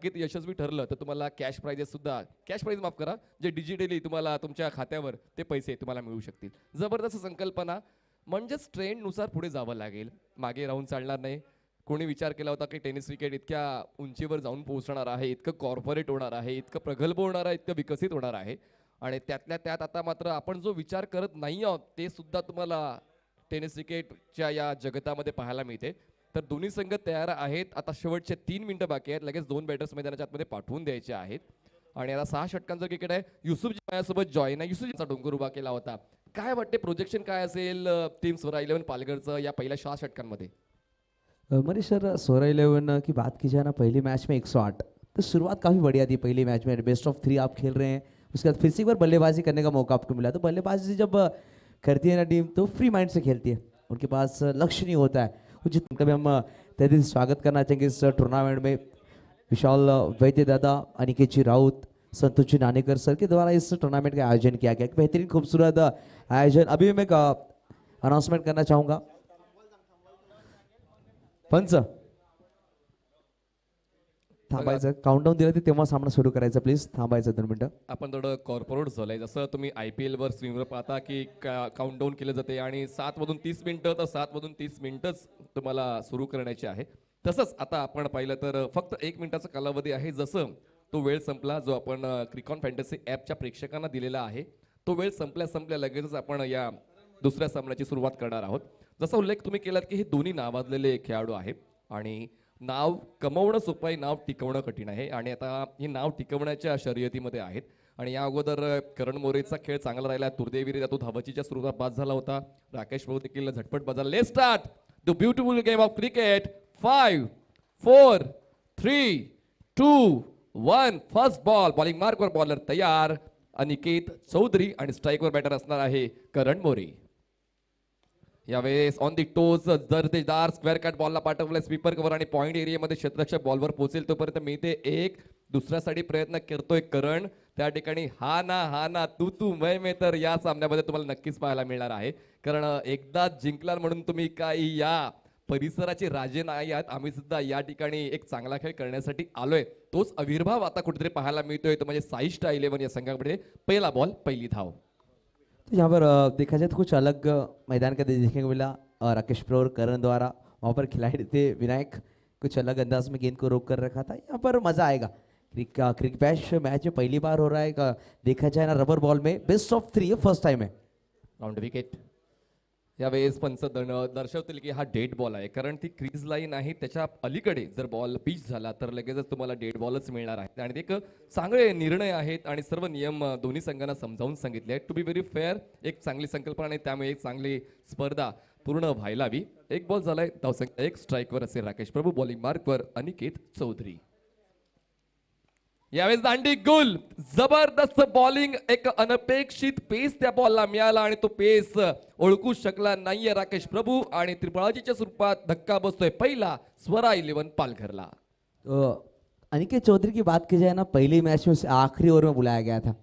की यशस्वी ठरलं तर तुम्हाला कॅश प्राइजेस सुद्धा कॅश प्राइज माफ करा जे डिजिटली तुम्हाला तुमच्या खात्यावर ते पैसे तुम्हाला मिळू शकतील. जबरदस्त संकल्पना. म्हणजेच ट्रेंडनुसार पुढे जावं लागेल, मागे राहून चालणार नाही. कोणी विचार केला होता की टेनिस क्रिकेट इतक्या उंचीवर जाऊन पोहोचणार आहे, इतकं कॉर्पोरेट होणार आहे, इतकं प्रगल्भ होणार आहे, इतकं विकसित होणार आहे. आणि त्यातल्या त्यात आता मात्र आपण जो विचार करत नाही आहोत ते सुद्धा तुम्हाला टेनिस क्रिकेटच्या या जगतामध्ये पाहायला मिळते. तर दोन्ही संघ तयार आहेत. आता शेवटचे 3 मिनिटं बाकी आहेत. लगेच 2 बॅटर्स मैदानाच्या आतमध्ये पाठवून द्यायचे आहेत. आणि आता 6 षटकांचं क्रिकेट आहे. युसुफजी माझ्यासोबत जॉईन आहे. युसुफजीचा डोंगर उभा केला होता. काय वाटते प्रोजेक्शन काय असेल टीम स्वरा 11 पालघरचं या पहिल्या 6 षटकांमध्ये? मनीष सर, सोरा 11 की बात की जाए ना, पहली मैच में 108 तो शुरुआत काफ़ी बढ़िया थी। पहली मैच में बेस्ट ऑफ 3 आप खेल रहे हैं, उसके बाद फिर से एक बार बल्लेबाजी करने का मौका आपको मिला। तो बल्लेबाजी जब करती है ना टीम तो फ्री माइंड से खेलती है, उनके पास लक्ष्य नहीं होता है। वो जितना भी हम तहे दिल से स्वागत करना चाहेंगे इस टूर्नामेंट में। विशाल वैद्य दादा, अनिकेत जी राउत, संतोष जी नानेकर सर के द्वारा इस टूर्नामेंट का आयोजन किया गया। बेहतरीन खूबसूरत आयोजन। अभी मैं अनाउंसमेंट करना चाहूँगा। पंच थांबायचं, काउंटडाऊन दिलं ते तेव्हा सामना सुरू करायचा, प्लीज थांबायचं 2 मिनिटं. आपण थोडं कॉर्पोरेट झालंय. जसं तुम्ही IPL वर स्क्रीनवर पाहता की काउंटडाऊन केलं जाते आणि 7 मधून 30 मिनिटं तर 7 मधून 30 मिनिटंच तुम्हाला सुरू करण्याचे आहे. तसंच आता आपण पाहिलं तर फक्त 1 मिनिटाचा कालावधी आहे. जसं तो वेळ संपला जो आपण क्रिकॉन फॅन्टसी ॲपच्या प्रेक्षकांना दिलेला आहे, तो वेळ संपल्या लगेचच आपण या दुसऱ्या सामन्याची सुरुवात करणार आहोत. जसा उल्लेख तुम्ही केलात की हे दोन्ही नावाजलेले खेळाडू आहेत आणि नाव कमवणं सोपं आहे, नाव टिकवणं कठीण आहे. आणि आता हे नाव टिकवण्याच्या शर्यतीमध्ये आहेत. आणि या अगोदर करण मोरेचा खेळ चांगला राहिला. दुर्दैवीरित्या तो धावचीच्या सुरुवात बाद झाला होता. राकेश भाऊ देखील झटपट बाद झाला. Let's start the beautiful game of cricket. 5 4 3 2 1. First ball. Bowling मार्कवर बॉलर तयार अनिकेत चौधरी आणि स्ट्राईकवर बॅटर असणार आहे करण मोरे. यावेळेस ऑन दी टोज दर्जेदार स्क्वेअर कट बॉलला पाठवलंय स्वीपर कव्हर आणि पॉइंट एरियामध्ये क्षेत्ररक्षक बॉलवर पोहोचेल तोपर्यंत मिळते एक. दुसऱ्यासाठी प्रयत्न करतोय करण. त्या ठिकाणी हा ना तू मैं तर या सामन्यामध्ये तुम्हाला नक्कीच पाहायला मिळणार आहे. कारण एकदा जिंकला म्हणून तुम्ही काही या परिसराचे राजे नाही आहात. आम्ही सुद्धा या ठिकाणी एक चांगला खेळ करण्यासाठी आलोय. तोच आविर्भाव आता कुठेतरी पाहायला मिळतोय. तो म्हणजे साईस्टा 11 या संघामध्ये पहिला बॉल पहिली धाव. तो यहाँ पर देखा जाए तो कुछ अलग मैदान का देखने को मिला। राकेश प्रो और करण द्वारा वहाँ पर खिलाड़ी थे विनायक, कुछ अलग अंदाज में गेंद को रोक कर रखा था। यहाँ पर मज़ा आएगा। क्रिक बैश मैच में पहली बार हो रहा है। देखा जाए ना, रबर बॉल में बेस्ट ऑफ 3 फर्स्ट टाइम है। Round wicket. यावेळेस पंच दर्शवतील की हा डेड बॉल आहे, कारण ती क्रीज लाईन आहे त्याच्या अलीकडे जर बॉल पिच झाला तर लगेचच तुम्हाला डेड बॉलच मिळणार आहे. आणि ते एक चांगले निर्णय आहेत आणि सर्व नियम दोन्ही संघांना समजावून सांगितले आहेत. टू बी व्हेरी फेअर, एक चांगली संकल्पना आणि त्यामुळे एक चांगली स्पर्धा पूर्ण व्हायला हवी. एक बॉल झालाय, धावसंख्या 1. स्ट्राईकवर असेल राकेश प्रभू, बॉलिंग मार्कवर अनिकेत चौधरी. यावेळेस दांडी गुल. जबरदस्त बॉलिंग, एक अनपेक्षित पेस त्या बॉलला मिळाला आणि तो पेस ओळखू शकला नाहीये राकेश प्रभू आणि त्रिफळाजीच्या स्वरूपात धक्का बसतोय पहिला स्वरा 11 पालघरला. अनिकेत चौधरी की बात की जाए ना, पहली मैच में उसे आखिरी ओवर में बुलाया गया था।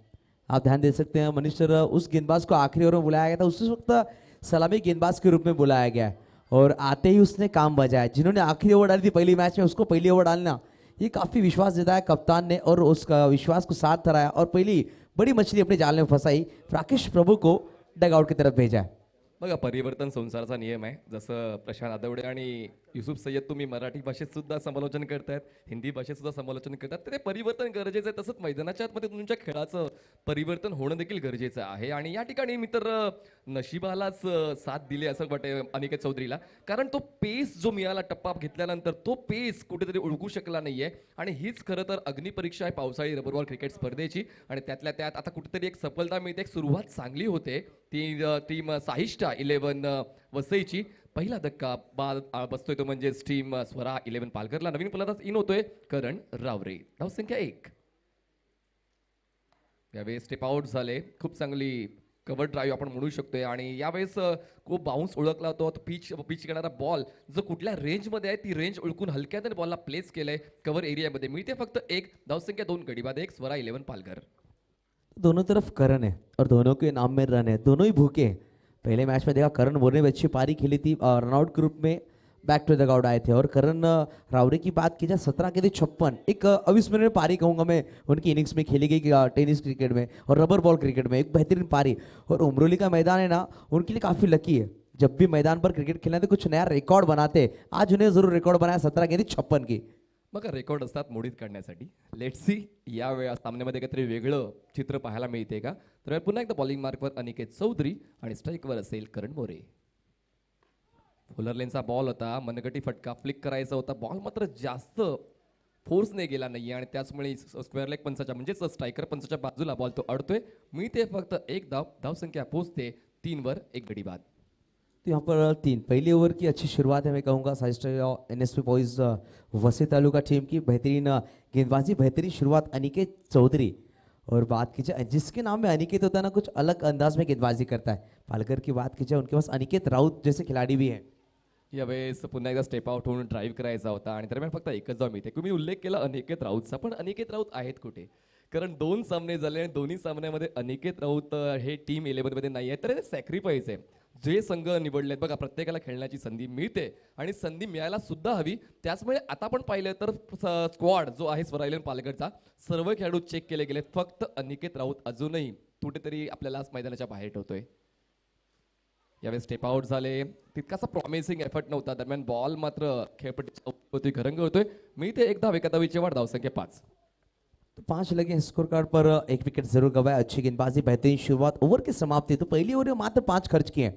आप ध्यान दे सकते हैं मनीष सर, उस गेंदबाज को आखिरी ओवर में बुलाया गया था। उस वक्त सलामी गेंदबाज के रूप में बुलाया गया और आते ही उसने काम बजाया। जिन्होंने आखिरी ओवर डाली थी पहली मैच में, उसको पहली ओवर डालना ये काफ़ी विश्वास देता है कप्तान ने, और उसका विश्वास को साथ धराया और पहली बड़ी मछली अपने जाल में फंसाई। राकेश प्रभू को डगआउट की तरफ भेजा है। बघा, परिवर्तन संसाराचा नियम आहे. जसं प्रशांत आदवडे आणि युसुफ सय्यद तुम्ही मराठी भाषेत सुद्धा समालोचन करतायत, हिंदी भाषेत सुद्धा समालोचन करतात, तर ते परिवर्तन गरजेचं आहे. तसंच मैदानाच्या आतमध्ये तुमच्या खेळाचं परिवर्तन होणं देखील गरजेचं आहे. आणि या ठिकाणी मी तर नशिबालाच साथ दिली असं वाटते अनिकेत चौधरीला, कारण तो पेस जो मिळाला टप्पा घेतल्यानंतर तो पेस कुठेतरी ओळखू शकला नाहीये. आणि हीच खरं तर अग्निपरीक्षा आहे पावसाळी रबरबॉल क्रिकेट स्पर्धेची. आणि त्यातल्या त्यात आता कुठेतरी एक सफलता मिळते, एक सुरुवात चांगली होते. ती टीम साहिष्टा 11 वसईची. पहिला धक्का बाद बसतोय तो म्हणजे टीम स्वरा 11 पालघरला. नवीन फलंदाज इन होतोय करण रावरे. धावसंख्या 1. यावेळेस स्टेप आउट झाले. खूप चांगली कव्हर ड्राईव्ह आपण म्हणू शकतोय. आणि यावेळेस खूप बाउन्स ओळखला होता. पिच करणारा बॉल जो कुठल्या रेंजमध्ये आहे ती रेंज ओळखून हलक्याने बॉलला प्लेस केलंय कव्हर एरियामध्ये. मिळते फक्त 1. धावसंख्या 2 गडी बाद 1. स्वरा 11 पालघर. दोनों तरफ करण है और दोनों के नाम में रन है, दोनों ही भूखे हैं। पहले मैच में देखा करण मोरे ने अच्छी पारी खेली थी, रनआउट ग्रुप में बैक टू द गॉड आए थे। और करण रावरे की बात की जाए 17 के लिए 56 एक अविस्मरणीय पारी कहूंगा मैं उनकी इनिंग्स में खेली गई टेनिस क्रिकेट में और रबर बॉल क्रिकेट में, एक बेहतरीन पारी। और उमरोली का मैदान है ना उनके लिए काफी लकी है, जब भी मैदान पर क्रिकेट खेलना तो कुछ नया रिकॉर्ड बनाते। आज उन्हें जरूर रिकॉर्ड बनाया 17 के लिए 56 की। बघा रेकॉर्ड असतात मोडीत काढण्यासाठी. लेट सी या वेळा सामन्यामध्ये काहीतरी वेगळं चित्र पाहायला मिळते का. तर पुन्हा एकदा बॉलिंग मार्कवर अनिकेत चौधरी आणि स्ट्राईकवर असेल करण मोरे. फुलर लेनचा बॉल होता, मनगटी फटका फ्लिक करायचा होता, बॉल मात्र जास्त फोर्सने गेला नाही आणि त्याचमुळे स्क्वेअर लेग पंचाच्या म्हणजेच स्ट्रायकर पंचाच्या बाजूला बॉल तो अडतोय. मी ते फक्त एक धावसंख्या पोहोचते 3 वर 1 गडी बाद. तो यहाँ पर 3 पहली ओवर की अच्छी शुरुआत है मैं कहूँगा NSP बॉयज वसी तालुका टीम की बेहतरीन गेंदबाजी, बेहतरीन शुरुआत अनिकेत चौधरी। और बात की जाए जिसके नाम में अनिकेत होता है ना कुछ अलग अंदाज में गेंदबाजी करता है। पालघर की बात की जाए उनके पास अनिकेत राऊत जैसे खिलाड़ी भी हैं। यावेळेस पुन्हा एकदा स्टेप आउट होऊन ड्राईव्ह करायचा होता आणि दरम्यान फक्त एकच धाव मिळते. तुम्ही उल्लेख केला अनिकेत राऊतचा, पण अनिकेत राऊत आहेत कुठे. कारण 2 सामने झाले आणि दोन्ही सामन्यामध्ये अनिकेत राऊत हे टीम 11 मध्ये नाही आहे. तर हे सॅक्रिफाईस आहे. जे संघ निवडलेत बघा प्रत्येकाला खेळण्याची संधी मिळते आणि संधी मिळायला सुद्धा हवी. त्याचमुळे आता पण पाहिलं तर स्क्वॉड जो आहे स्वरायलन पालघरचा सर्व खेळाडू चेक केले गेले. फक्त अनिकेत राऊत अजूनही कुठेतरी आपल्याला मैदानाच्या बाहेर ठेवतोय. यावेळेस स्टेप आउट झाले, तितकासा प्रॉमिसिंग एफर्ट नव्हता. दरम्यान बॉल मात्र खेळपट्टी घरंग होतोय. मी ते एक धाव एका धावीची वाढ, धावसंख्या 5. तो 5 लगे स्कोर कार्ड पर एक विकेट जरूर गवाया। अच्छी गेंदबाजी, बेहतरीन शुरुआत, ओवर की समाप्ति। तो पहली ओवर में मात्र 5 खर्च किए।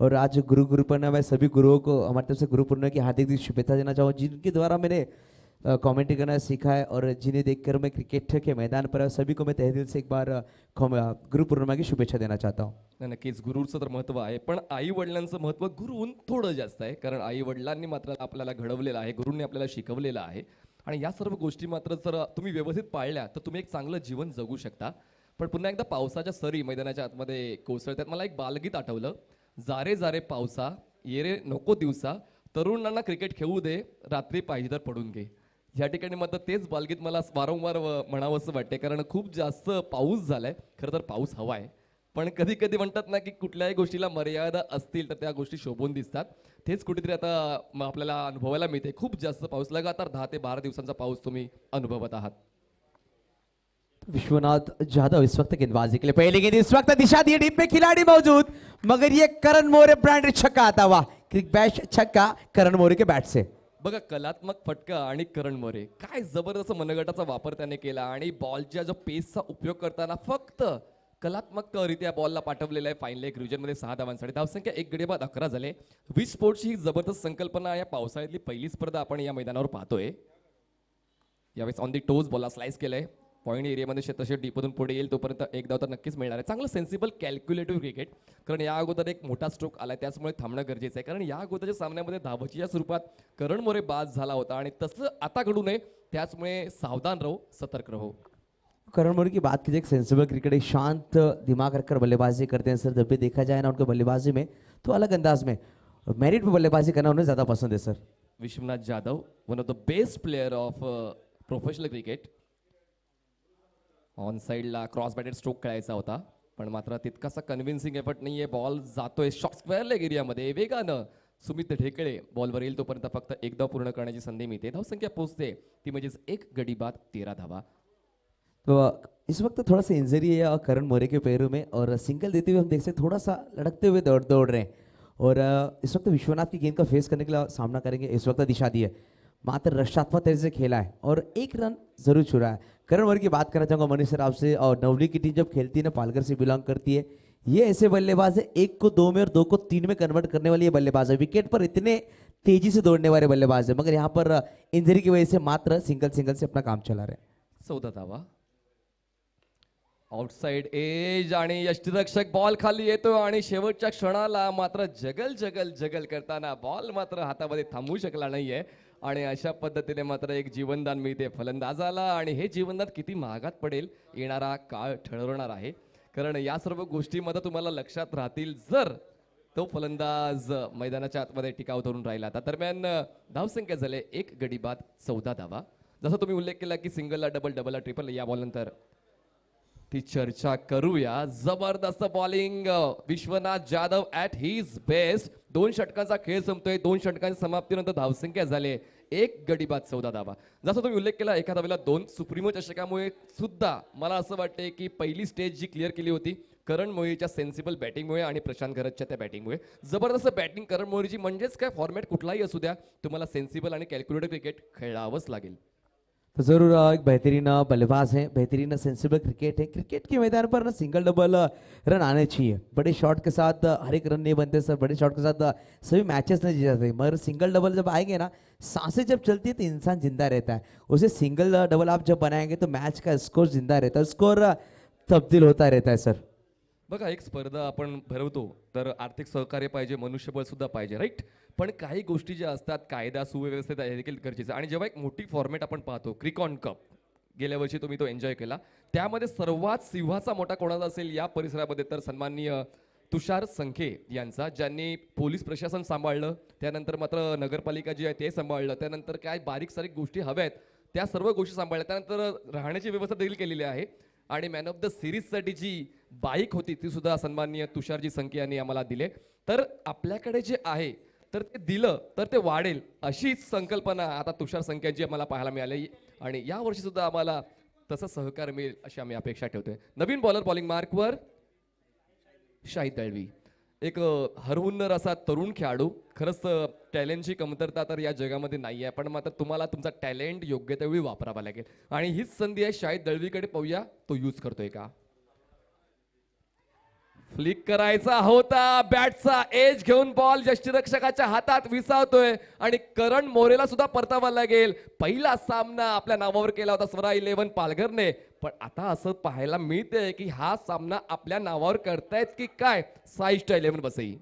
और आज गुरु पूर्णिमा, मैं सभी गुरुओं को हमारी तरफ से गुरु पूर्णिमा की हार्दिक शुभेच्छा देना चाहूँगा, जिनके द्वारा मैंने कमेंट्री करना सीखा है और जिन्हें देखकर मैं क्रिकेट के मैदान पर सभी को मैं तहे दिल से एक बार गुरु पूर्णिमा की शुभेच्छा देना चाहता हूँ। नक्कीच गुरुचं तर महत्त्व आहे, पण आई वडिलांचं महत्त्व गुरुहून थोडं जास्त आहे. कारण आई वडिलांनी मात्र आपल्याला घडवलेलं आहे, गुरूंनी आपल्याला शिकवलेलं आहे. आणि या सर्व गोष्टी मात्र जर तुम्ही व्यवस्थित पाळल्या तर तुम्ही एक चांगलं जीवन जगू शकता. पण पुन्हा एकदा पावसाच्या सरी मैदानाच्या आतमध्ये कोसळतात. मला एक बालगीत आठवलं, जारे जारे पावसा ये रे नको दिवसा, तरुणांना क्रिकेट खेळू दे, रात्री पाहिजे तर पडून घे. या ठिकाणी मात्र तेच बालगीत मला वारंवार म्हणावं असं वाटते, कारण खूप जास्त पाऊस झालाय. खरं तर पाऊस हवा आहे, पण कधी कधी म्हणतात ना की कुठल्याही गोष्टीला मर्यादा असतील तर त्या गोष्टी शोभून दिसतात. तेच कुठेतरी आता आपल्याला अनुभवायला मिळते. खूप जास्त पाऊस, लगातार 10 ते 12 दिवसांचा पाऊस तुम्ही अनुभवत आहात. विश्वनाथ जाधव इस वक्त गेंदबाजी के लिए पहली गेंद इस वक्त दिशा दी, डीप में खिलाड़ी मौजूद, मगर ये करण मोरे ब्रांड छक्का आता हुआ, क्रिक बैश छक्का करण मोरे के बैट से। बघा कलात्मक फटका आणि करण मोरे, काय जबरदस्त मनगटाचा वापर त्याने केला आणि बॉलच्या जो पेसचा उपयोग करताना फक्त कलात्मकरित्या बॉलला पाठवलेला आहे फाईन लेग रिजन मध्ये 6 धावांसाठी. धावसंख्या 1 गडी बाद 11 झाले. विश स्पोर्ट्सची ही जबरदस्त संकल्पना या पावसाळ्यातली पहिली स्पर्धा आपण या मैदानावर पाहतोय. यावेळेस ऑन दी टोज बॉलला स्लाइस केलंय. पॉईंट एरियामध्ये क्षेत्रक्षेत्र डीपमधून पुढे येईल तोपर्यंत एक धाव तर नक्कीच मिळणार आहे. चांगलं सेन्सिबल कॅल्क्युलेटिव्ह क्रिकेट, कारण या अगोदर एक मोठा स्ट्रोक आलाय त्याचमुळे थांबणं गरजेचं आहे. कारण या अगोदरच्या सामन्यामध्ये धावचीच्या स्वरूपात करण मोरे बाद झाला होता आणि तसं आता घडू नये त्याचमुळे सावधान रहो, सतर्क रहो. करण मोरे की बात कीजिए, एक सेंसिबल क्रिकेट, एक शांत दिमाग रखकर बल्लेबाजी करते हैं सर. जब भी देखा जाए ना उनके बल्लेबाजी में तो अलग अंदाज में मेरिट पे बल्लेबाजी करना उन्हें ज़्यादा पसंद है sir. Vishwanath Jadhav, one of the best player of professional cricket. On साईडला क्रॉस बॅटेड स्ट्रोक खेळायचा होता, पण मात्र तितकासा कन्व्हिन्सिंग एफर्ट नाहीये. बॉल जातोय शॉर्ट स्क्वेअर लेग एरियामध्ये वेगानं. सुमित ढेकळे बॉलवर येईल तोपर्यंत फक्त एक धाव पूर्ण करण्याची संधी मिळते. धावसंख्या पोहोचते ती म्हणजेच 1 गडी बाद 13 धावा. तो इस वक्त थोड़ा सा इंजरी है करण मोरे के पैरों में और सिंगल देते हुए हम देख सकते थोड़ा सा लड़कते हुए दौड़ रहे हैं. और इस वक्त विश्वनाथ की गेंद का फेस करने के लिए सामना करेंगे. इस वक्त दिशा दी है, मात्र रक्षात्मक तरीके से खेला है और 1 रन जरूर छुड़ा है. करण मोरे की बात करना चाहूँगा मनीष सर आपसे. और नवली की टीम जब खेलती है ना, पालघर से बिलोंग करती है, ये ऐसे बल्लेबाज है 1 को 2 में और 2 को 3 में कन्वर्ट करने वाली ये बल्लेबाज है. विकेट पर इतने तेजी से दौड़ने वाले बल्लेबाज है, मगर यहाँ पर इंजरी की वजह से मात्र सिंगल से अपना काम चला रहे. 14 धावा. आउटसाइड एज आणि यष्टिरक्षक बॉल खाली येतो आणि शेवटच्या क्षणाला मात्र जगल करताना बॉल मात्र हातामध्ये थांबू शकला नाहीये आणि अशा पद्धतीने मात्र एक जीवनदान मिळते फलंदाजाला. आणि हे जीवनदान किती महागात पडेल येणारा काळ ठरवणार आहे, कारण या सर्व गोष्टी मात्र तुम्हाला लक्षात राहतील जर तो फलंदाज मैदानाच्या आतमध्ये टिकाव धरून राहिला. आता दरम्यान धावसंख्या झाले 1 गडी बाद 14 धावा. जसं तुम्ही उल्लेख केला की सिंगलला डबल, डबलला ट्रिपल, या बॉल नंतर ती चर्चा करूया. जबरदस्त bowling Vishwanath Jadhav at his best. 2 षटकांचा खेळ संपतोय. 2 षटकांच्या समाप्तीनंतर धावसंख्या झाले 1 गडी बाद 14 धावा. जसं तुम्ही उल्लेख केला एका धावेला 2 सुप्रीमो चषकामुळे सुद्धा मला असं वाटतंय की पहिली स्टेज जी क्लिअर केली होती करण मोहीच्या सेन्सिबल बॅटिंगमुळे आणि प्रशांत गरजच्या त्या बॅटिंगमुळे. जबरदस्त बॅटिंग करण मोहीची, म्हणजेच काय फॉर्मॅट कुठलाही असू द्या तुम्हाला सेन्सिबल आणि कॅल्क्युलेटर क्रिकेट खेळावंच लागेल. तो जरूर एक बेहतरीन बल्लेबाज है, बेहतरीन सेंसिबल क्रिकेट है. क्रिकेट के मैदान पर ना सिंगल डबल रन आने चाहिए. बड़े शॉट के साथ हर एक रन नहीं बनते सर, बड़े शॉट के साथ सभी मैचेस नहीं जीत जाते. मगर सिंगल डबल जब आएंगे ना, सांसें जब चलती है तो इंसान जिंदा रहता है. उसे सिंगल डबल आप जब बनाएंगे तो मैच का स्कोर जिंदा रहता है, स्कोर तब्दील होता रहता है सर. बघा, एक स्पर्धा आपण भरवतो तर आर्थिक सहकार्य पाहिजे, मनुष्यबळ सुद्धा पाहिजे, राईट. पण काही गोष्टी ज्या असतात कायदा सुव्यवस्थित आहे देखील गरजेचं. आणि जेव्हा एक मोठी फॉर्मॅट आपण पाहतो क्रिकॉन कप, गेल्या वर्षी तुम्ही तो एन्जॉय केला, त्यामध्ये सर्वात सिंहाचा मोठा कोणाचा असेल या परिसरामध्ये तर सन्माननीय तुषार संखे यांचा, ज्यांनी पोलीस प्रशासन सांभाळलं, त्यानंतर मात्र नगरपालिका जी आहे ते सांभाळलं, त्यानंतर काय बारीक सारीक गोष्टी हव्यात त्या सर्व गोष्टी सांभाळल्या, त्यानंतर राहण्याची व्यवस्था देखील केलेली आहे. आणि मॅन ऑफ द सिरीजसाठी जी बाईक होती ती सुद्धा सन्माननीय तुषारजी संखे यांनी आम्हाला दिले. तर आपल्याकडे जे आहे तर ते दिलं तर ते वाढेल अशीच संकल्पना आता तुषार संख्यांची आम्हाला पाहायला मिळाली. आणि या वर्षी सुद्धा आम्हाला तसं सहकार्य मिळेल अशी आम्ही अपेक्षा ठेवतोय. नवीन बॉलर बॉलिंग मार्कवर शाहिद दळवी, एक हरहुन्नर असा तरुण खेळाडू. खरंच टॅलेंटची कमतरता तर या जगामध्ये नाही आहे, पण मात्र तुम्हाला तुमचा टॅलेंट योग्य त्यावेळी वापरावा लागेल. आणि हीच संधी आहे शाहिद दळवीकडे, पाहूया तो यूज करतोय का. फ्लिक करायचा होता, बॅटचा एज घेऊन बॉल यष्टीरक्षकाच्या हातात विसावतोय आणि करण मोरेला सुद्धा परतावा लागेल. पहिला सामना आपल्या नावावर केला होता स्वरा 11 पालघरने, पण आता असं पाहायला मिळतंय की हा सामना आपल्या नावावर करतायत की काय साई स्टार 11 बसई.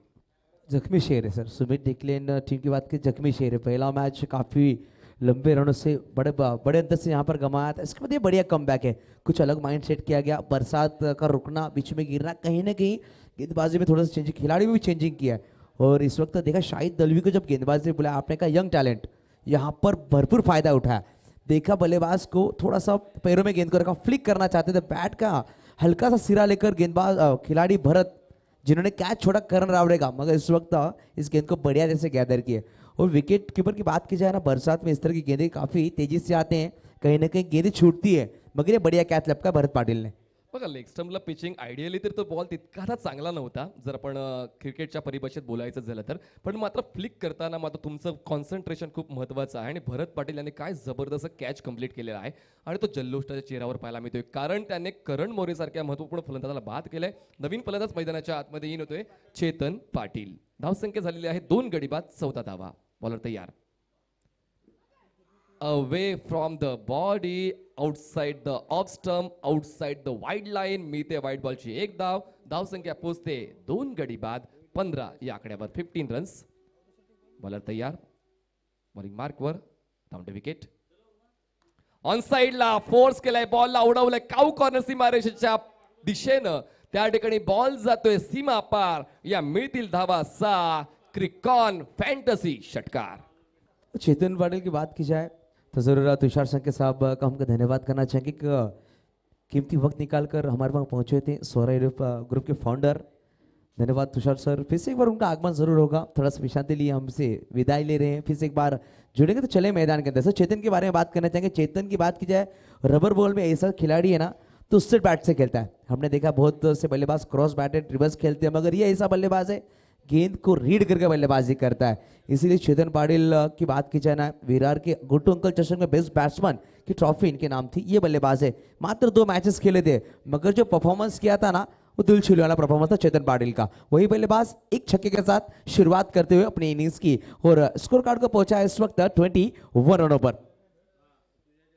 जख्मी शेर है सर, सुमित डिक्लेन टीम की बात की जख्मी शेर है. पहला मैच काफ़ी लंबे रनों से बड़े अंतर से यहाँ पर गंवाया था. इसके बाद ये बढ़िया कमबैक है, कुछ अलग माइंड सेट किया गया. बरसात का रुकना, बीच में गिरना, कहीं ना कहीं गेंदबाजी में थोड़ा सा चेंजिंग, खिलाड़ी में भी चेंजिंग किया है. और इस वक्त देखा शाहिद दलवी को जब गेंदबाजी बुलाया आपने कहा यंग टैलेंट, यहाँ पर भरपूर फायदा उठाया. देखा बल्लेबाज को थोड़ा सा पैरों में गेंद को रखा, फ्लिक करना चाहते थे, बैट का हल्का सा सिरा लेकर गेंदबाज खिलाड़ी भरत जिन्होंने कैच छोड़ा करण रावड़े का, मगर इस वक्त इस गेंद को बढ़िया जैसे गैदर किए. और विकेट कीपर की बात की जाए ना, बरसात में इस तरह की गेंदें काफी तेजी से आते हैं, कहीं ना कहीं गेंदें छूटती है, मगर ये बढ़िया कैच लपका भरत पाटिल ने. बघा, लेग स्टंपला पिचिंग आयडियली तर तो बॉल तितकासा चांगला नव्हता जर आपण क्रिकेटच्या परिभाषेत बोलायचं झालं तर, पण मात्र फ्लिक करताना मात्र तुमचं कॉन्सन्ट्रेशन खूप महत्त्वाचं आहे. आणि भरत पाटील यांनी काय जबरदस्त कॅच कंप्लीट केलेला आहे आणि तो जल्लोषाच्या चेहऱ्यावर पाहायला मिळतोय, कारण त्याने करण मोरेसारख्या महत्त्वपूर्ण फलंदाजाला बाद केलाय. नवीन फलंदाज मैदानाच्या आतमध्ये येऊन होतोय चेतन पाटील. धावसंख्या झालेली आहे 2 गडी बाद 14 धावा. बॉलर तयार. Away from the body, outside the off stump, outside the wide line, मिळते वाईड बॉलची 1 धाव. धावसंख्या पोहोचते 2 गडी बाद 15 या आकड्यावर 15 रन्स. बॉलर तयार. बॉलिंग मार्कवर धावते विकेट. ऑन साइडला फोर्स केलाय, बॉलला उडवलंय काऊ कॉर्नर सीमारेषेच्या दिशेनं. त्या ठिकाणी बॉल जातोय सीमा पार. या मिळतील धावा 6. क्रिकॉन फॅन्टसी षटकार. चेतन पाटिल की बात की जाए तो ज़रूर तुषार संखे साहब का हमको धन्यवाद करना चाहेंगे कि कीमती वक्त निकाल कर हमारे वहाँ पहुँचे थे. सोरा ग्रुप के फाउंडर, धन्यवाद तुषार सर. फिर से एक बार उनका आगमन जरूर होगा. थोड़ा सा विश्रांति लिए हमसे विदाई ले रहे हैं, फिर से एक बार जुड़ेंगे तो चले मैदान के अंदर. सर चेतन के बारे में बात करना चाहेंगे. चेतन की बात की जाए, रबर बॉल में ऐसा खिलाड़ी है ना तो उससे बैट से खेलता है. हमने देखा बहुत से बल्लेबाज क्रॉस बैटेड रिवर्स खेलते हैं, मगर ये ऐसा बल्लेबाज है गेंद को रीड करके बल्लेबाजी करता है. इसीलिए चेतन पाटिल की बात की जाए ना, विरार के गुट्टू अंकल चषक में बेस्ट बैट्समैन की ट्रॉफी इनके नाम थी. ये बल्लेबाज है, मात्र 2 मैचेस खेले थे, मगर जो परफॉर्मेंस किया था ना वो दिल छूने वाला परफॉर्मेंस था चेतन पाटिल का. वही बल्लेबाज एक छक्के के साथ शुरुआत करते हुए अपनी इनिंग्स की और स्कोर कार्ड को पहुंचा इस वक्त 21 रनों पर.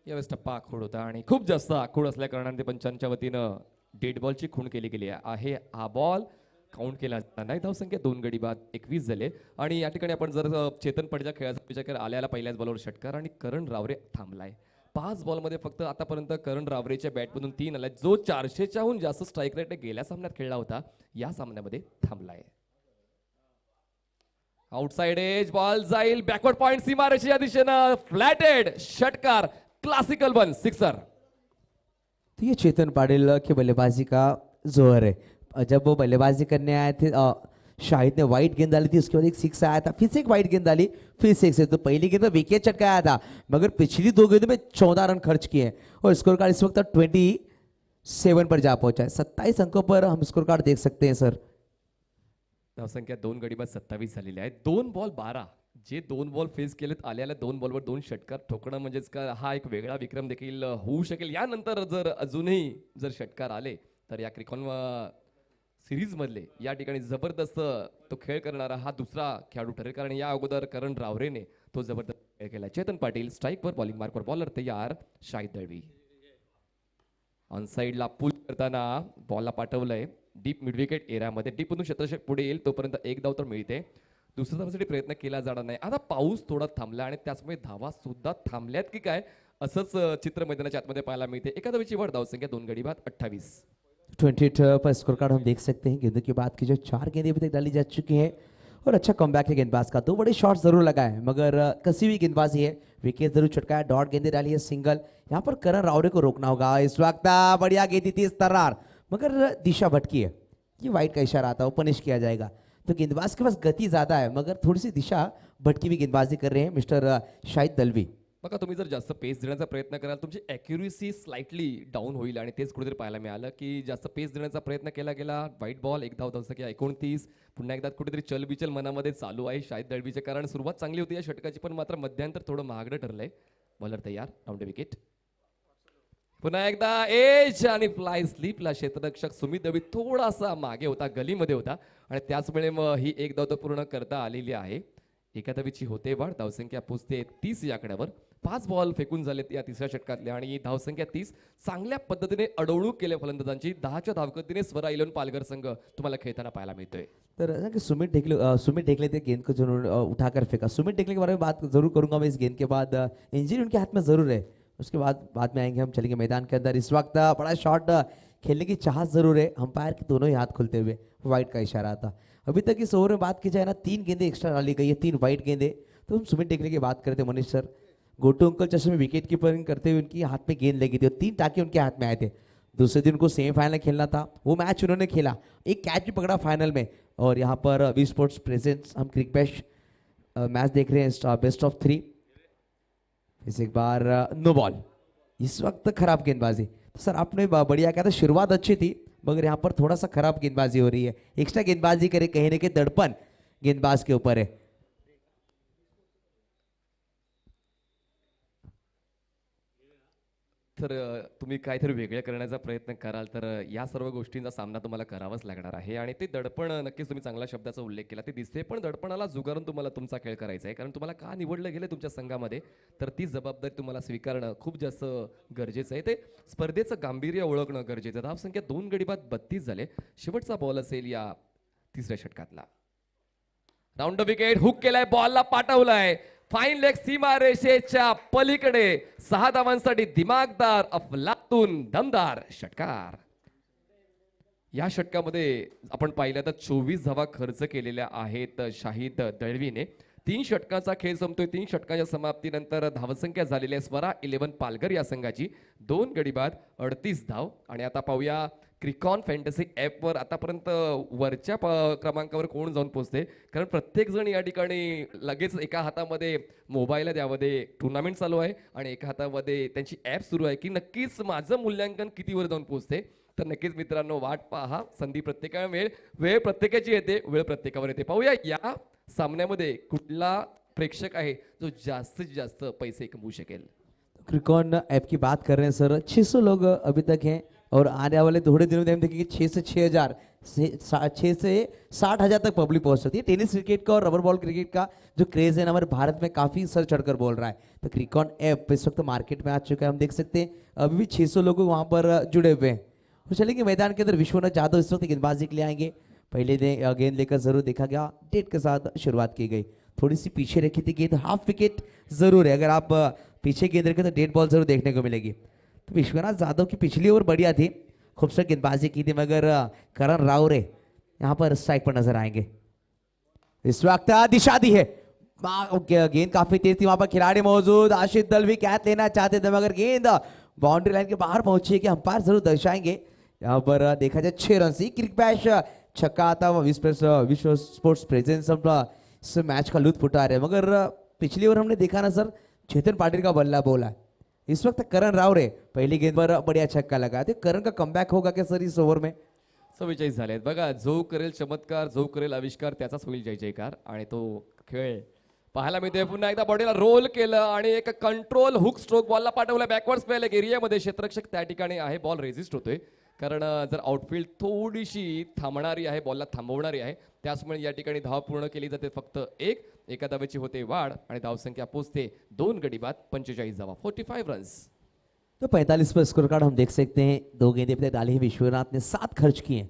यावेळेस टप्पा आखूड होता आणि खूप जास्त आखूड असल्या कारणाने पंचांच्या वतीनं डेड बॉलची खूण केली गेली आहे. हा बॉल काउंट केला नाही. धावसंख्या 2 गडी बाद 21 झाले. आणि या ठिकाणी आपण जर चेतन पाटीलच्या खेळाचा विचार केला, आल्याला पहिल्याच बॉलवर षटकार आणि करण रावरे थांबलाय. 5 बॉलमध्ये फक्त आतापर्यंत करण रावरेच्या बॅटमधून 3 आलाय. जो 400च्याहून जास्त स्ट्राईक रेट गेल्या सामन्यात खेळला होता या सामन्यामध्ये थांबलाय. आउटसाइड एज बॉल जाईल बॅकवर्ड पॉइंट सीमारेषेच्या दिशेनं फ्लॅटेड षटकार. Classical 1 sixer. तो ये चेतन पाटिल की बल्लेबाजी का जोहर है। जब वो बल्लेबाजी करने आए थे शाहिद ने वाइट गेंद डाली थी, उसके बाद एक सिक्स आया था, फिर से एक वाइट गेंद डाली, फिर सिक्स है। तो पहली गेंद में विकेट चटकाया था, मगर पिछली दो गेंदों में 14 रन खर्च किए हैं और स्कोर कार्ड इस वक्त 27 पर जा पहुंचा है। 27 अंकों पर हम स्कोर कार्ड देख सकते हैं सर। धावसंख्या 2 गडी बाद 27 झालेली आहे, 2 बॉल 12, जे 2 बॉल फेस केलेत, आल्या 2 बॉलवर 2 षटकार ठोकणं म्हणजेच का हा एक वेगळा विक्रम देखील होऊ शकेल। यानंतर जर अजूनही जर षटकार आले तर या क्रिकॉन सिरीज मधले या ठिकाणी जबरदस्त तो खेळ करणारा हा दुसरा खेळाडू ठरेल, कारण या अगोदर करण रावरेने तो जबरदस्त खेळ केला। चेतन पाटील स्ट्राईकवर, बॉलिंग मार्कवर बॉलर तयार, शाहिद दळवी ऑन साइडला पुल करताना बॉलला पाठवलंय डीप मिड विकेट एरियामध्ये, डीप मधून क्षेत्ररक्षक पुढे येईल तोपर्यंत एक धाव तर मिळते, दुसऱ्या धावासाठी प्रयत्न केला जाणार नाही। आता पाऊस थोडा थांबला आणि त्याचमुळे धावा सुद्धा थांबल्यात की काय असंच चित्र मैदानाच्या आतमध्ये पाहायला मिळते। एका धावेची वाढ, धावसंख्या 2 गडी बाद 28। 28 पर स्कोर कार्ड हम देख सकते हैं। गेंदों की बात की जो 4 गेंदें अभी तक डाली जा चुकी हैं और अच्छा कमबैक है गेंदबाज का। 2 बड़े शॉट्स जरूर लगाए मगर कसी हुई गेंदबाजी है, विकेट जरूर चटकाया, डॉट गेंदें डाली है, सिंगल। यहाँ पर करण रावरे को रोकना होगा इस वक्त। बढ़िया गेंद थी इस तर्रार, मगर दिशा भटकी है, ये वाइट का इशारा आता है, वो पनिश किया जाएगा। तो गेंदबाज के पास गति ज्यादा है मगर थोड़ी सी दिशा भटकी हुई गेंदबाजी कर रहे हैं मिस्टर शाहिद दलवी। बघा तुम्ही जर जास्त पेस देण्याचा प्रयत्न कराल तुमची ॲक्युरेसी स्लाइटली डाऊन होईल आणि तेच कुठेतरी पाहायला मिळालं की जास्त पेस देण्याचा प्रयत्न केला गेला। व्हाईट बॉल, एक धाव, धावसंख्या 29। पुन्हा एकदा कुठेतरी चलबिचल मनामध्ये चालू आहे शाहिद दळवीचे, कारण सुरुवात चांगली होती या षटकाची पण मात्र मध्यांतर थोडं महागडं ठरलंय। बॉलर तयार, राऊंड विकेट। पुन्हा एकदा एज आणि फ्लाय स्लीपला क्षेत्ररक्षक सुमित दळवी थोडासा मागे होता, गलीमध्ये होता आणि त्याचमुळे मग ही एक धाव तर पूर्ण करता आलेली आहे। एका धावेची होते वाढ, धावसंख्या पोचते 30 या आकड्यावर। 5 बॉल फेकून झालेत या तिसऱ्या षटकातले आणि धावसंख्या 30। चांगल्या पद्धतीने अडवणूक केले फलंदाजांची, 10च्या धावगतीने स्वरा इलेवन पालघर संघ तुम्हाला खेळताना पाहायला मिळतोय। तर कि सुमित ढेकले थे गेंद को जरूर उठाकर फेंका। सुमित ढेकले के बारे में बात जरूर करूंगा मैं इस गेंद के बाद। इंजरी उनके हाथ में जरूर है, उसके बाद में आएंगे हम, चलेंगे मैदान के अंदर। इस वक्त बड़ा शॉट खेलने की चाहत जरूर है, अंपायर के दोनों ही हाथ खुलते हुए, वाइट का इशारा आता। अभी तक इस ओवर में बात की जाए ना, 3 गेंदें एक्स्ट्रा डाली गई है, 3 वाइट गेंदें। तो हम सुमित ढेकले की बात करते मनीष सर, गोटू अंकल चश्मे में विकेट कीपरिंग करते हुए उनकी हाथ में गेंद लगी थी और 3 टाके उनके हाथ में आए थे। दूसरे दिन उनको सेमीफाइनल खेलना था, वो मैच उन्होंने खेला, एक कैच भी पकड़ा फाइनल में। और यहाँ पर वी स्पोर्ट्स प्रेजेंट्स हम क्रिक बैश मैच देख रहे हैं, बेस्ट ऑफ 3। इस एक बार नो बॉल, इस वक्त खराब गेंदबाजी। तो सर आपने बढ़िया कहा था, शुरुआत अच्छी थी मगर यहाँ पर थोड़ा सा खराब गेंदबाजी हो रही है, एक्स्ट्रा गेंदबाजी करे, कहीं ना कहीं दड़पण गेंदबाज के ऊपर है। तर तुम्ही काहीतरी वेगळे करण्याचा प्रयत्न कराल तर या सर्व गोष्टींचा सामना तुम्हाला करावाच लागणार आहे आणि ते दडपण, नक्कीच तुम्ही चांगल्या शब्दाचा उल्लेख केला, ते दिसते, पण दडपणाला जुगारून तुम्हाला तुमचा खेळ करायचा आहे, कारण तुम्हाला का निवडलं गेलं तुमच्या संघामध्ये तर ती जबाबदारी तुम्हाला स्वीकारणं खूप जास्त गरजेचं आहे। ते स्पर्धेचं गांभीर्य ओळखणं गरजेचं। धावसंख्या 2 गडी बाद 32 झाले। शेवटचा बॉल असेल या तिसऱ्या षटकातला। राऊंड विकेट, हुक केलाय, बॉलला पाठवलाय फाईन लेग, सीमा रेषेच्या पलीकडे 6 धावांसाठी दिमागदार, अफलातून दमदार षटकार। या षटकामध्ये आपण पाहिलं तर 24 धावा खर्च केलेल्या आहेत शाहिद दळवीने। 3 षटकांचा खेळ संपतोय, 3 षटकांच्या समाप्तीनंतर धावसंख्या झालेली आहे स्वरा 11 पालघर या संघाची 2 गडी बाद 38 धाव। आणि आता पाहूया क्रिकॉन फॅन्टसी ॲपवर आतापर्यंत वरच्या क्रमांकावर कोण जाऊन पोहोचते, कारण प्रत्येक जण या ठिकाणी लगेच एका हातामध्ये मोबाईल द्यामध्ये टुर्नामेंट चालू आहे आणि एका हातामध्ये त्यांची ॲप सुरू आहे की नक्कीच माझं मूल्यांकन कितीवर जाऊन पोहोचते। तर नक्कीच मित्रांनो वाट पहा, संधी प्रत्येकाला वेळ प्रत्येकाची येते, वेळ प्रत्येकावर येते। पाहूया या सामन्यामध्ये कुठला प्रेक्षक आहे जो जास्तीत जास्त पैसे कमवू शकेल। क्रिकॉन ऐप की बात कर रहे हैं सर, 600 लोग अभी तक हैं और आने वाले थोड़े दिनों में हम देखेंगे 6 से 6,000 6 से 60,000 तक पब्लिक पहुंच सकती है। टेनिस क्रिकेट का और रबर बॉल क्रिकेट का जो क्रेज है ना हमारे भारत में काफी सर चढ़कर बोल रहा है। तो क्रिकॉन ऐप इस वक्त मार्केट में आ चुका है, हम देख सकते हैं अभी भी 600 लोग वहां पर जुड़े हुए हैं। तो चलेंगे मैदान के अंदर, विश्वनाथ जाधव इस वक्त गेंदबाजी के लिए आएंगे। पहले गेंद लेकर जरूर देखा गया, डेट के साथ शुरुआत की गई, थोड़ी सी पीछे रखी थी गेंद, हाफ विकेट जरूर है, अगर आप पीछे गेंद रखें तो डेट बॉल जरूर देखने को मिलेगी। तो विश्वनाथ जाधव की पिछली ओवर बढ़िया थी, खूबसूरत गेंदबाजी की थी, मगर करण रावरे यहाँ पर स्ट्राइक पर नजर आएंगे। इस वक्त दिशा दी है, गेंद काफी तेज थी, वहां पर खिलाड़ी मौजूद, आशीष दलवी कैच लेना चाहते थे मगर गेंद बाउंड्री लाइन के बाहर पहुंची है कि अंपायर जरूर दर्शाएंगे। यहाँ पर देखा जाए 6 रन से क्रिक बैश छक्का आता हुआ विश्व स्पोर्ट्स प्रेजेंस इस मैच का लुत्फ उठा रहे हैं। मगर पिछली ओवर हमने देखा ना सर, चेतन पाटिल का बल्ला बोला है। इस वक्त करण राव रे पहली गेंद पर बढ़िया छक्का लगा, तो करण का कमबॅक होगा क्या सर इस ओव्हर में? 44 झालेत बघा, जो करेल चमत्कार, जो करेल आविष्कार त्याचाच होईल जय जयकार. आणि तो खेळ पाहायला मिळतोय. पुन्हा एकदा बॉडीला रोल केलं आणि एक कंट्रोल हुक स्ट्रोक बॉलला पाठवलं बॅकवर्ड स्पेल एक एरियामध्ये. क्षेत्ररक्षक त्या ठिकाणी आहे, बॉल रेजिस्ट होतोय कारण जर आउटफील्ड थोडीशी थांबणारी आहे, बॉलला थांबवणारी आहे, त्याचमुळे या ठिकाणी धाव पूर्ण केली जाते फक्त एका धावेची होते वाढ आणि धावसंख्या पोहोचते 2 गडी बाद 45 धावा 45 रन्स. तो 45 पर स्कोर कार्ड हम देख सकते हैं। 2 गेंदें पे डाली है विश्वनाथ ने, 7 खर्च किए हैं।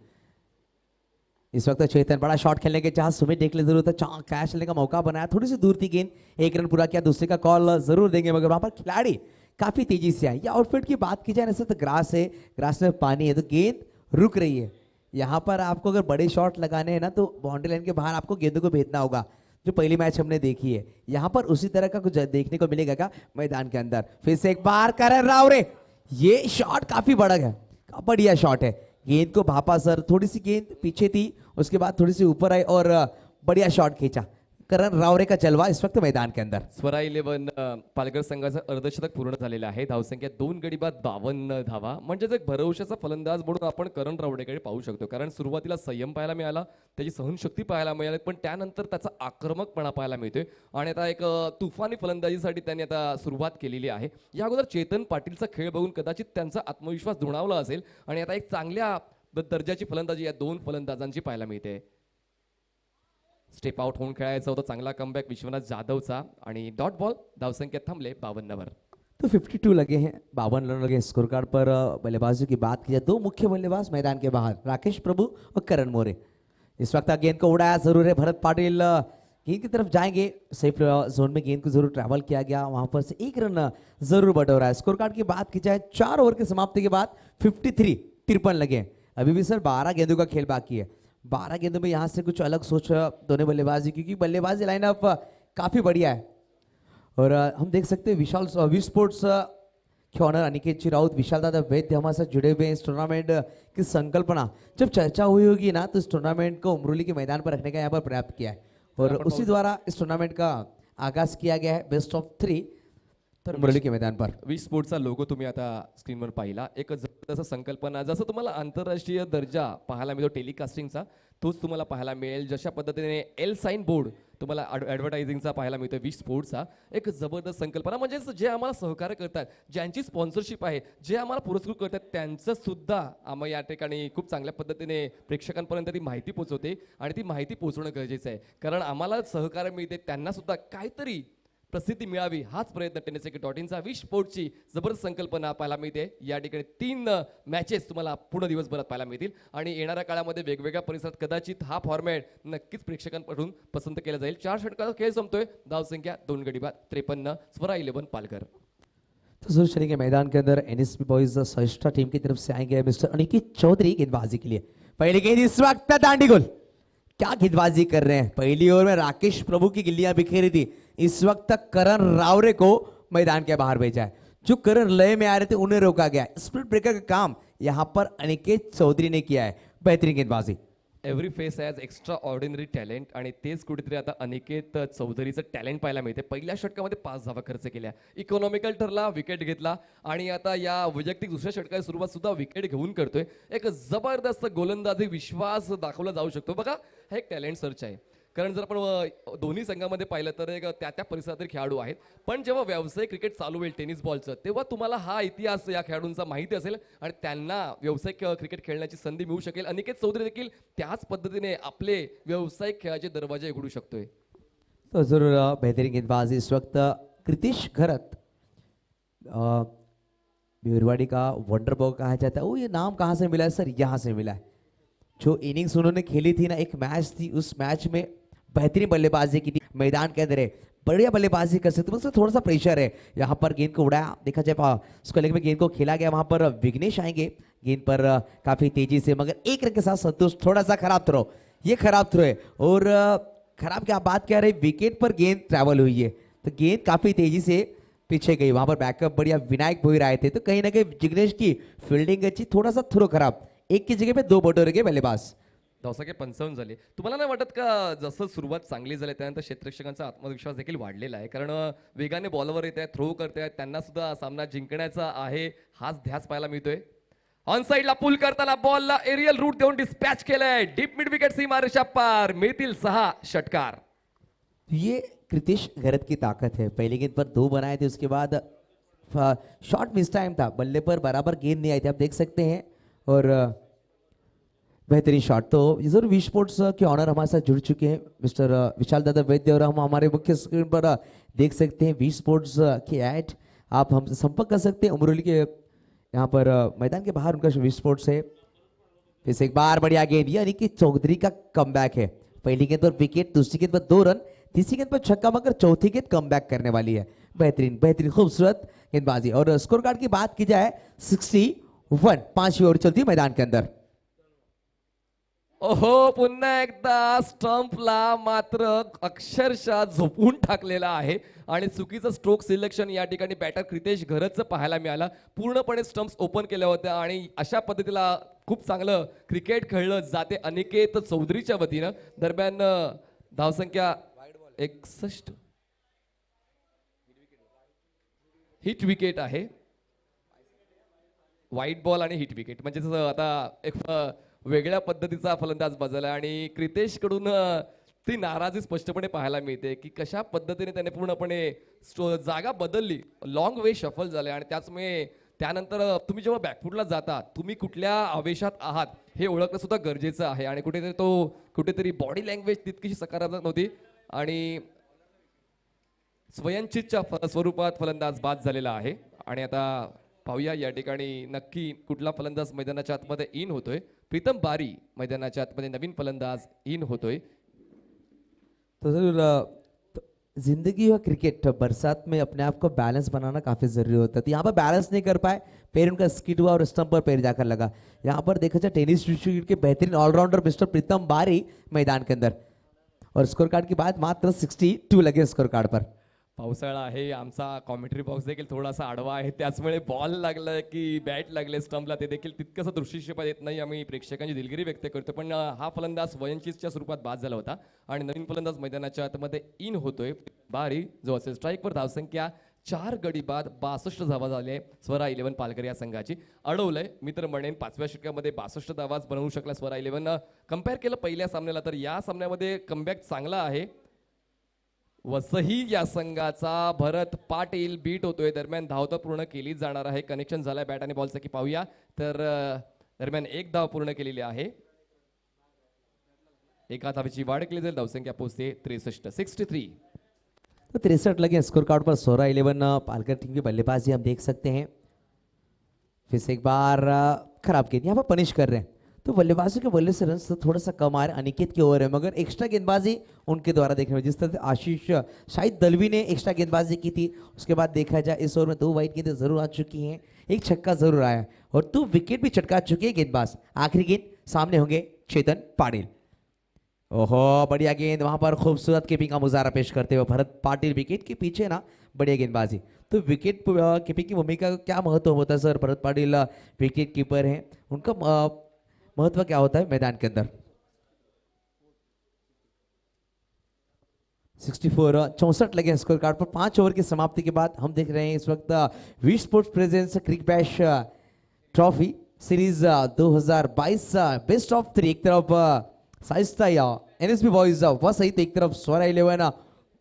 इस वक्त चेतन बड़ा शॉट खेलने के चाह सुमित देखने जरूर था, कैच लेने का मौका बनाया, थोड़ी सी दूर थी गेंद, 1 रन पूरा किया, दूसरे का कॉल जरूर देंगे मगर वहां पर खिलाड़ी काफी तेजी से आए। या आउटफील्ड की बात की जाए ऐसे तो ग्रास है, ग्रास में पानी है तो गेंद रुक रही है। यहाँ पर आपको अगर बड़े शॉट लगाने हैं ना तो बाउंड्री लाइन के बाहर आपको गेंदों को भेजना होगा, जो पहली मैच हमने देखी है। यहाँ पर उसी तरह का कुछ देखने को मिलेगा क्या मैदान के अंदर? फिर से एक बार करण राव रे, ये शॉट काफी बड़ा है, बढ़िया शॉट है। गेंद को भापा सर, थोड़ी सी गेंद पीछे थी, उसके बाद थोड़ी सी ऊपर आई और बढ़िया शॉट खींचा। करण रावरे का जलवा इस वक्त मैदान के अंदर। स्वरा 11 पालघर संघाचं अर्धशतक पूर्ण झालेलं आहे. धावसंख्या 2 गडी बाद 52 धावा. म्हणजेच एक भरवशाचा फलंदाज म्हणून आपण करण रावडेकडे पाहू शकतो, कारण सुरुवातीला संयम पाहायला मिळाला, त्याची सहनशक्ती पाहायला मिळाली, पण त्यानंतर त्याचा आक्रमकपणा पाहायला मिळतोय आणि आता एक तुफानी फलंदाजीसाठी त्यांनी आता सुरुवात केलेली आहे. या अगोदर चेतन पाटीलचा खेळ बघून कदाचित त्यांचा आत्मविश्वास दुणावला असेल आणि आता एक चांगल्या दर्जाची फलंदाजी या 2 फलंदाजांची पाहायला मिळते. स्टेप आउट होऊन खेळायचा होता, चांगला कमबॅक विश्वनाथ जाधवचा आणि डॉट बॉल. धावसंख्या थांबले 52 वर. तो 52 लगे हैं, 52 रन लगे स्कोर कार्ड पर। बल्लेबाजों की बात की जाए, 2 मुख्य बल्लेबाज मैदान के बाहर, राकेश प्रभु और करण मोरे। इस वक्त गेंद को उड़ाया जरूर है, भरत पाटिल गेंद की तरफ जाएंगे, सेफ जोन में गेंद को जरूर ट्रैवल किया गया, वहां पर से 1 रन जरूर बटोरा है। स्कोर कार्ड की बात की जाए, 4 ओवर की समाप्ति के बाद 53 लगे हैं। अभी भी सर 12 गेंदों का खेल बाकी है। 12 गेंदों में यहाँ से कुछ अलग सोच दोनों बल्लेबाजी, क्योंकि बल्लेबाजी लाइनअप काफी बढ़िया है। और हम देख सकते हैं विशाल वी स्पोर्ट्स के ऑनर अनिकेत राउत, विशाल दादा वैद्य हमारे साथ जुड़े हुए हैं। इस टूर्नामेंट की संकल्पना जब चर्चा हुई होगी ना, तो इस टूर्नामेंट को उमरोली के मैदान पर रखने का यहाँ पर प्रयास किया है और उसी द्वारा इस टूर्नामेंट का आगाज किया गया है। बेस्ट ऑफ 3 तर उमरोली के मैदान पर वी स्पोर्ट्सचा लोगो तुम्ही आता स्क्रीनवर पाहिला. एक जबरदस्त संकल्पना, जसं तुम्हाला आंतरराष्ट्रीय दर्जा पाहायला मिळतो टेलिकास्टिंगचा, तोच तुम्हाला पाहायला मिळेल. जशा पद्धतीने एल साइन बोर्ड तुम्हाला ॲडव्हर्टायझिंगचा पाहायला मिळतो वी स्पोर्ट्सचा, एक जबरदस्त संकल्पना. म्हणजे जे आम्हाला सहकार्य करतात, ज्यांची स्पॉन्सरशिप आहे, जे आम्हाला पुरस्कृत करतात, त्यांचं सुद्धा आम्ही या ठिकाणी खूप चांगल्या पद्धतीने प्रेक्षकांपर्यंत ती माहिती पोहोचवते आणि ती माहिती पोहोचवणं गरजेचं आहे, कारण आम्हाला सहकार्य मिळते, त्यांना सुद्धा काहीतरी प्रसिद्धी मिळावी हाच प्रयत्न tenniscricket.inचा वी स्पोर्ट्सची जबरदस्त संकल्पना पाहायला मिळते. या ठिकाणी 3 मॅचेस तुम्हाला पूर्ण दिवसभरात पाहायला मिळतील आणि येणाऱ्या काळामध्ये वेगवेगळ्या परिसरात कदाचित हा फॉर्मॅट नक्कीच प्रेक्षकांकडून पसंत केला जाईल. 4 षटकाचा खेळ संपतोय. धावसंख्या 2 गडी बाद 53. स्वरा 11 पालघर. तो जरूर चलेंगे मैदान के अंदर। एनएसपी बॉयज सहिष्ठा टीम की तरफ से आएंगे मिस्टर अनिकेत चौधरी गेंदबाजी के लिए। पहली गेंद इस वक्त दांडी गोल, क्या गेंदबाजी कर रहे हैं। पहली ओवर में राकेश प्रभु की गिल्लियां बिखेरी थी, इस वक्त करण रावरे को मैदान के बाहर भेजा है। जो करण लय में आ रहे थे उन्हें रोका गया। स्प्लिट ब्रेकर का काम यहां पर अनिकेत चौधरी ने किया है, बेहतरीन गेंदबाजी। Every face has extra ordinary talent आणि तेच कुठेतरी आता अनिकेत चौधरीचं टॅलेंट पाहायला मिळते. पहिल्या षटकामध्ये 5 धावा खर्च केल्या, इकॉनॉमिकल ठरला, विकेट घेतला आणि आता या वैयक्तिक दुसऱ्या षटकाची सुरुवात सुद्धा विकेट घेऊन करतोय. एक जबरदस्त गोलंदाजी विश्वास दाखवला जाऊ शकतो. बघा हा एक टॅलेंट सर्च आहे, कारण जर आपण दोन्ही संघामध्ये पाहिलं तर एक त्या परिसरातील खेळाडू आहेत, पण जेव्हा व्यावसायिक क्रिकेट चालू होईल टेनिस बॉलचं, तेव्हा तुम्हाला हा इतिहास या खेळाडूंचा माहिती असेल आणि त्यांना व्यावसायिक क्रिकेट खेळण्याची संधी मिळू शकेल. अनिकेत चौधरी देखील त्याच पद्धतीने आपले व्यावसायिक खेळाचे दरवाजे उघडू शकतोय. तो जरूर बेहतरीन गेंदबाजी इस वक्त कृतिश घरत, बिरवाड़ी का वंडर बॉय कहा जाता है। वो ये नाम कहाँ से मिला है सर? यहाँ से मिला है। जो इनिंग्स उन्होंने खेली थी ना, एक मैच थी, उस मैच में बेहतरीन बल्लेबाजी की थी, मैदान के अंदर है, बढ़िया बल्लेबाजी कर सकते, मतलब थोड़ा सा प्रेशर है। यहाँ पर गेंद को उड़ाया, देखा जाए उसको लेकर में गेंद को खेला गया, वहां पर विघ्नेश आएंगे गेंद पर काफी तेजी से, मगर 1 रन के साथ संतोष। थोड़ा सा खराब थ्रो, ये खराब थ्रो है और खराब क्या बात कह रहे, विकेट पर गेंद ट्रैवल हुई है, तो गेंद काफी तेजी से पीछे गई, वहां पर बैकअप बढ़िया विनायक भोईर आए थे, तो कहीं ना कहीं जिग्नेश की फील्डिंग अच्छी, थोड़ा सा थ्रो खराब, एक की जगह पे दो बटोरे के बल्लेबाज. धावसंख्या 55 झाली. तुम्हाला नाही वाटत का जसं सुरुवात चांगली झाली त्यानंतर क्षेत्ररक्षकांचा आत्मविश्वास देखील वाढलेला आहे, कारण वेगाने बॉलवर येत आहेत, थ्रो करत आहेत, त्यांना सुद्धा सामना जिंकण्याचा आहे हाच ध्यास पाहायला मिळतोय. ऑन साइडला पुल करताना बॉलला एरियल रूट देऊन डिस्पॅच केलंय, डीप मिड विकेट सीमारेषा पार, मिळतील 6 षटकार. ये कृतिश गरत की ताकत है. पहली गेंद पर 2 बनाए थे, उसके बाद शॉट मिस टाइम था, बल्ले पर बराबर गेंद नहीं आई थी, आप देख सकते हैं. और बेहतरीन शॉट. तो जरूर वी स्पोर्ट्स के ऑनर हमारे साथ जुड़ चुके हैं मिस्टर विशाल दादा वैद्य, और हम हमारे मुख्य स्क्रीन पर देख सकते हैं वी स्पोर्ट्स की ऐड. आप हमसे संपर्क कर सकते हैं. उमरोली के यहाँ पर मैदान के बाहर उनका वी स्पोर्ट्स है. फिर से एक बार बढ़िया गेंद, यानी कि चौधरी का कमबैक है. पहली गेंद पर विकेट, दूसरी गेंद पर 2 रन, तीसरी गेंद पर छक्का, मगर चौथी गेंद कमबैक करने वाली है. बेहतरीन बेहतरीन खूबसूरत गेंदबाजी. और स्कोर कार्ड की बात की जाए 61, 5वीं ओवर चलती है मैदान के अंदर. ओहो, पुन्हा एकदा स्टंपला मात्र अक्षरशः झोपून टाकलेला आहे आणि चुकीचं स्ट्रोक सिलेक्शन या ठिकाणी बॅटर क्रितेश घरतचं पाहायला मिळालं. पूर्णपणे स्टंप्स ओपन केल्या होत्या आणि अशा पद्धतीला खूप चांगलं क्रिकेट खेळलं जाते अनिकेत चौधरीच्या वतीनं. दरम्यान धावसंख्या 61, हिट विकेट आहे. व्हाईट बॉल आणि हिट विकेट म्हणजे जसं आता एक वेगळ्या पद्धतीचा फलंदाज बदलला आणि क्रितेश कडून ती नाराजी स्पष्टपणे पाहायला मिळते की कशा पद्धतीने त्याने पूर्णपणे जागा बदलली, लॉंग वे शफल झाले आणि त्याचमुळे त्यानंतर तुम्ही जेव्हा बॅकफुटला जाता तुम्ही कुठल्या आवेशात आहात हे ओळखणं सुद्धा गरजेचं आहे. आणि कुठेतरी बॉडी लँग्वेज तितकीशी सकारात्मक नव्हती आणि स्वयंचितच्या स्वरूपात फलंदाज बाद झालेला आहे. आणि आता पाहूया या ठिकाणी नक्की कुठला फलंदाज मैदानाच्या आतमध्ये इन होतोय. प्रीतम बारी मैदानाच्या आतमध्ये नवीन फलंदाज इन होतोय. तो जरूर जिंदगी और क्रिकेट बरसात में अपने आप को बैलेंस बनाना काफी जरूरी होता है. तो यहाँ पर बैलेंस नहीं कर पाए, पैर उनका स्किड हुआ और स्टंप पर पैर जाकर लगा. यहाँ पर देखा जाए टेनिस विश्व के बेहतरीन ऑलराउंडर मिस्टर प्रीतम बारी मैदान के अंदर. और स्कोर कार्ड की बात मात्र 62 लगे स्कोर कार्ड पर. पावसाळा आहे, आमचा कॉमेंट्री बॉक्स देखील थोडासा आडवा आहे, त्याचमुळे बॉल लागलाय की बॅट लागले स्टंपला ते देखील तितकंसं दृश्यक्षेपात येत नाही. आम्ही प्रेक्षकांची दिलगिरी व्यक्त करतो, पण हा फलंदाज स्वयंचितच्या स्वरूपात बाद झाला होता आणि नवीन फलंदाज मैदानाच्या आतमध्ये इन होतोय बारी, जो असेल स्ट्राईकवर. धावसंख्या 4 गडी बाद 62 धावा झाले स्वरा 11 पालघर या संघाची. अडवलंय मी तर म्हणेन 5व्या षटकामध्ये 62 धावाच बनवू शकला स्वरा 11. कम्पेअर केलं पहिल्या सामन्याला तर या सामन्यामध्ये कमबॅक चांगला आहे. वसई या संघाचा भरत पाटील बीट होतोय. दरम्यान धाव तर पूर्ण केली जाणार आहे. कनेक्शन झालंय बॅट आणि बॉलचं की पाहूया तर दरम्यान 1 धाव पूर्ण केलेली आहे. एका धावेची वाढ केली जाईल. धावसंख्या पोहोचते 63. तो 63 लगे स्कोर कार्ड पर. सोरा 11 पालघर टीम की बल्लेबाजी हम देख सकते हैं. फिर से एक बार खराब गेंद, यहाँ पर पनिश कर रहे हैं. तो बल्लेबाजों के बल्ले से रन थोड़ा सा कम आ रहे. अनिकेत की ओवर है, मगर एक्स्ट्रा गेंदबाजी उनके द्वारा देखने में, जिस तरह से आशीष शाहिद दलवी ने एक्स्ट्रा गेंदबाजी की थी, उसके बाद देखा जाए इस ओवर में 2 वाइड गेंदें जरूर आ चुकी हैं, एक छक्का जरूर आया है और 2 विकेट भी चटका चुके हैं गेंदबाज. आखिरी गेंद सामने होंगे चेतन पाटिल. ओहो, बढ़िया गेंद, वहां पर खूबसूरत कीपिंग का मुजाहरा पेश करते हुए भरत पाटिल. विकेट के पीछे ना बढ़िया गेंदबाजी. तो विकेट कीपिंग की भूमिका का क्या महत्व होता है sir? Bharat Patil wicket keeper हैं, उनका महत्व क्या होता है मैदान के अंदर? 64 लगे स्कोर कार्ड पर. 5 ओवर की समाप्ति के बाद हम देख रहे हैं इस वक्त V sports presents cric bash trophy series 2022 best of 3. एक तरफ साइस्ता या एनएसबी बॉयज वसई, एक तरफ स्वरा 11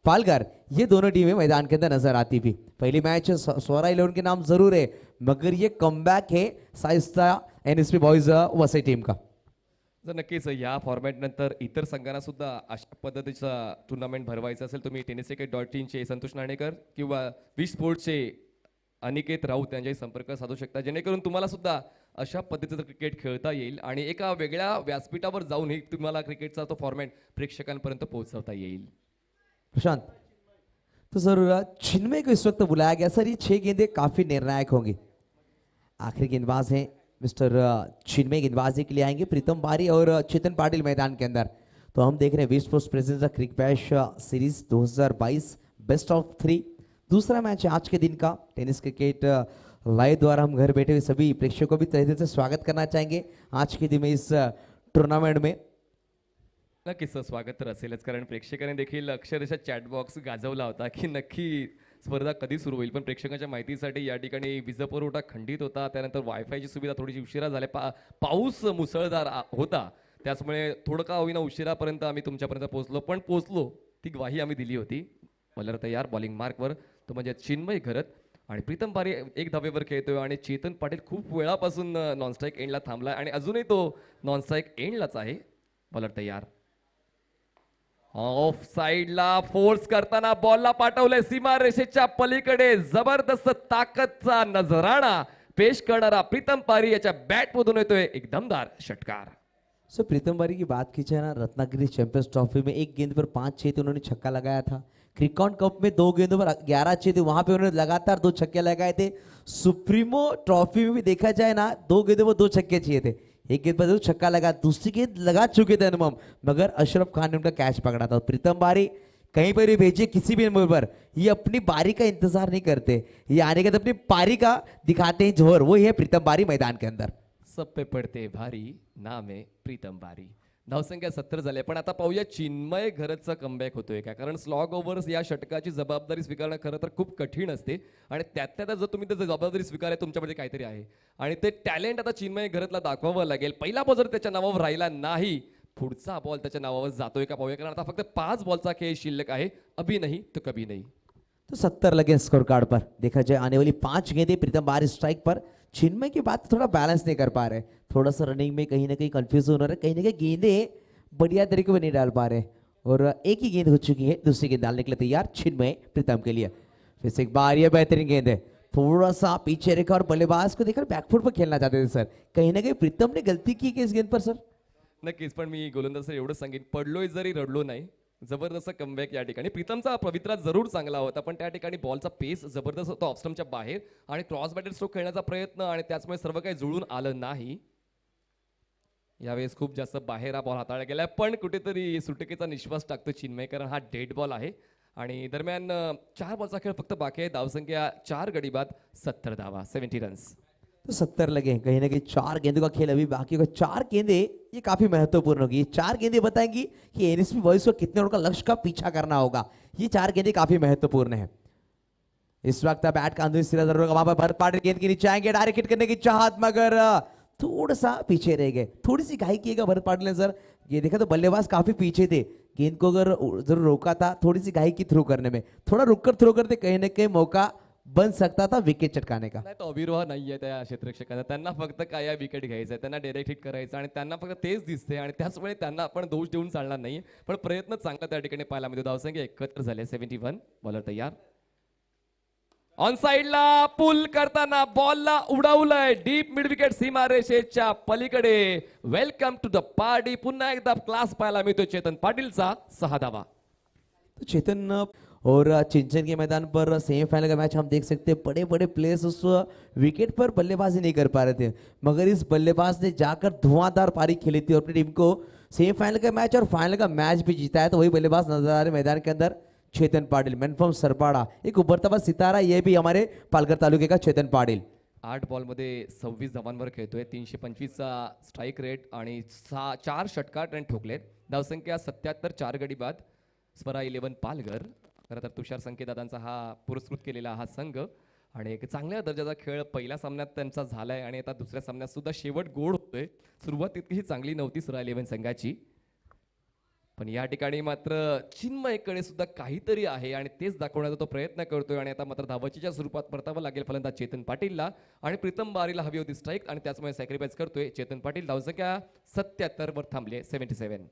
पालघर. ये दोनों टीमें मैदान के अंदर नजर आती थी. पहली मैच स्वरा 11 के नाम जरूर है, मगर ये कमबॅक है Shaista NSB boys Vasai team का. जर नक्कीच या फॉर्मॅट नंतर इतर संघांना सुद्धा अशा पद्धतीचा टुर्नामेंट भरवायचं असेल, तुम्ही tenniscricket.in संतोष नाणेकर किंवा वी स्पोर्ट्सचे अनिकेत राऊत यांच्याशी संपर्क साधू शकता, जेणेकरून तुम्हाला सुद्धा अशा पद्धतीचं क्रिकेट खेळता येईल आणि एका वेगळ्या व्यासपीठावर जाऊनही तुम्हाला क्रिकेटचा तो फॉर्मॅट प्रेक्षकांपर्यंत पोहोचवता येईल. प्रशांत, तो जरूर चिन्मय को इस वक्त बुलाया गया. सर, ये 6 गेंदें काफी निर्णायक होंगी. आखिरी गेंदबाज हैं मिस्टर चिन्मय, गेंदबाजी के लिए आएंगे प्रीतम बारी और चेतन पाटिल मैदान के अंदर. तो हम देख रहे हैं V sports presents cric bash series 2022 best of 3. दूसरा मैच है आज के दिन का टेनिस क्रिकेट लाइव द्वारा हम घर बैठे हुए सभी प्रेक्षकों को भी तहे दिल से स्वागत करना चाहेंगे आज के दिन में इस टूर्नामेंट में। नक्कीच सर, स्वागत तर असेलच, कारण प्रेक्षकांनी देखील अक्षरशः चॅटबॉक्स गाजवला होता की नक्की स्पर्धा कधी सुरू होईल. पण प्रेक्षकांच्या माहितीसाठी या ठिकाणी वीज पुरवठा खंडित होता, त्यानंतर वायफायची सुविधा थोडीशी उशिरा झाली, पाऊस मुसळधार होता, त्याचमुळे थोडं का होईना उशिरापर्यंत आम्ही तुमच्यापर्यंत पोहोचलो, पण पोहोचलो ती ग्वाही आम्ही दिली होती. बॉलर तयार, बॉलिंग मार्कवर तो म्हणजे चिन्मय घरत आणि प्रीतम पारी एक धावेवर खेळतोय आणि चेतन पाटील खूप वेळापासून नॉनस्ट्राईक एंडला थांबलाय आणि अजूनही तो नॉनस्ट्राईक एंडलाच आहे. बॉलर तयार, ऑफ साइडला फोर्स करताना बॉलला पाठवलंय सीमा रेषेच्या पलीकडे, जबरदस्त ताकदचा नजराणा पेश करणारा प्रीतम पारी याच्या बॅट मधून येतोय एक दमदार षटकार. सो प्रीतम पारी की बात की जाए ना, रत्नागिरी चैंपियंस ट्रॉफी में एक गेंद पर 5-6 थे, उन्होंने छक्का लगाया था. क्रिकॉन कप में 2 गेंदों पर 11 थे, वहां पे उन्होंने लगातार 2 छक्के लगाए थे. सुप्रीमो ट्रॉफी में भी देखा जाए ना, 2 गेंदों पर 2 छक्के चाहिए थे. एक गेंद पर 2 छक्का लगा, दूसरी गेंद लगा चुके थे अनुपम, मगर अशरफ खान ने उनका कैच पकड़ा था. प्रीतम पारी कहीं पर भी भेजिए किसी भी नंबर पर, ये अपनी बारी का इंतजार नहीं करते, ये आने के बाद अपनी पारी का दिखाते हैं जोर. वो ही है प्रीतम पारी मैदान के अंदर. सब पे पडते भारी, नाम आहे प्रीतम पारी. धावसंख्या 70 झाले, पण आता पाहूया चिन्मय घरतचा कमबॅक होतोय का, कारण स्लॉग ओव्हर्स या षटकाची जबाबदारी स्वीकारणं खरं तर खूप कठीण असते आणि त्यात जर तुम्ही त्याची जबाबदारी स्वीकारली तुमच्यामध्ये काहीतरी आहे आणि ते टॅलेंट आता चिन्मय घरतला दाखवावं लागेल. पहिला बॉल जर त्याच्या नावावर राहिला नाही, पुढचा बॉल त्याच्या नावावर जातोय का पाहूया, कारण आता फक्त 5 बॉलचा खेळ शिल्लक आहे. अभी नहीं तो कभी नहीं. तो 70 लगे स्कोर कार्ड पर. देखा जाए आने वाली 5 गेंदें प्रीतम पारी स्ट्राइक पर. चिन्मय की बात थोड़ा बैलेंस नहीं कर पा रहे, थोड़ा सा रनिंग में कहीं ना कहीं कंफ्यूज हो रहा है, कहीं ना कहीं गेंदें बढ़िया तरीके से नहीं डाल पा रहे. और एक ही गेंद हो चुकी है, दूसरी गेंद डालने के लिए तैयार चिन्मय प्रीतम के लिए. फिर से एक बार ये बेहतरीन गेंद है, थोड़ा सा पीछे रेखा और बल्लेबाज को देखकर बैकफुट पर खेलना चाहते थे सर. कहीं ना कहीं प्रीतम ने गलती की इस गेंद पर सर. नक्कीच, पण मी गोलंदाज सर एवढं सांगेन, पडलोय जरी रडलो नाही. जबरदस्त कमबॅक या ठिकाणी. प्रीतमचा पवित्रा जरूर चांगला होता, पण त्या ठिकाणी बॉलचा पेस जबरदस्त होता ऑफस्टमच्या बाहेर आणि क्रॉस बॅटेड स्ट्रोक खेळण्याचा प्रयत्न आणि त्याचमुळे सर्व काही जुळून आलं नाही. यावेळेस खूप जास्त बाहेर हा बॉल हाताळला गेलाय, पण कुठेतरी सुटकेचा निश्वास टाकतो चिन्मय, कारण हा डेड बॉल आहे आणि दरम्यान 4 बॉलचा खेळ फक्त बाकी आहे. धावसंख्या 4 गडी बाद 70 धावा, 70 रन्स. तो 70 लगे, कहीं ना कहीं 4 गेंदों का खेल अभी बाकी होगा. 4 गेंदे ये काफी महत्वपूर्ण होगी. ये 4 गेंदे बताएंगी कि एनएसपी बॉयज को कितने उनका लक्ष्य का पीछा करना होगा. ये 4 गेंदे काफी महत्वपूर्ण है. इस वक्त बैट का अंदर सिरा जरूर वहां पर भरत पाटिल गेंद के नीचे आएंगे, डायरेक्ट हिट करने की चाहत, मगर थोड़ा सा पीछे रह गए. थोड़ी सी घाई किएगा भरत पाटिल ने सर. ये देखा तो बल्लेबाज काफी पीछे थे, गेंद को अगर जरूर रोका था, थोड़ी सी घाई की थ्रो करने में, थोड़ा रुककर थ्रो करते कहीं ना कहीं मौका बन सकता था विकेट चटकाने का. नाही तो अविरोह नाहीये त्या क्षेत्ररक्षकांना, त्यांना फक्त काय विकेट घ्यायचं आहे, त्यांना डायरेक्ट हिट करायचं आणि त्यांना फक्त तेच दिसते आणि त्याचमुळे त्यांना आपण दोष देऊन चालणार नाही. पण प्रयत्न चांगला त्या ठिकाणी पाहायला मिळतो. धावसंख्या 71 झाले, 71. बॉलर तयार, ऑन साइडला पुल करताना बॉलला उडवलंय डीप मिड विकेट सीमा रेषेच्या पलीकडे. Welcome to the party. पुन्हा एकदा क्लास पाहायला मिळतो चेतन पाटीलचा 6 धावा. तो चेतन और चिंचन के मैदान पर सेमीफाइनल का मैच हम देख सकते हैं, बड़े बड़े प्लेयर्स उस विकेट पर बल्लेबाजी नहीं कर पा रहे थे, मगर इस बल्लेबाज ने जाकर धुआंधार पारी खेली थी और अपनी टीम को सेमीफाइनल का मैच और फाइनल का मैच भी जीता है. तो वही बल्लेबाज नजर आ रहे मैदान के अंदर, चेतन पाटिल, मैन फ्रॉम सरपाड़ा, एक उभरता हुआ सितारा, ये भी हमारे पालघर तालुके का चेतन पाटिल. 8 बॉलमध्ये 26 धावांवर खेळतोय, 325चा स्ट्राईक रेट आणि 4 षटकार त्याने ठोकलेत. धावसंख्या 77, 4 गडी बाद. स्वरा 11 पालघर. खरं तर तुषार संकेतदादांचा हा पुरस्कृत केलेला हा संघ आणि एक चांगल्या दर्जाचा खेळ पहिल्या सामन्यात त्यांचा झालाय आणि आता दुसऱ्या सामन्यात सुद्धा शेवट गोड होतोय. सुरुवात तितकीही चांगली नव्हती स्वरा 11 संघाची, पण या ठिकाणी मात्र चिन्मयकडे सुद्धा काहीतरी आहे आणि तेच दाखवण्याचा तो प्रयत्न करतोय आणि आता मात्र धावचीच्या स्वरूपात परतावं लागेल फलंदाज चेतन पाटीलला आणि प्रीतम बारीला हवी होती स्ट्राईक आणि त्याचमुळे सॅक्रिफाईस करतोय चेतन पाटील. धावसंख्या 77 वर थांबले, 77.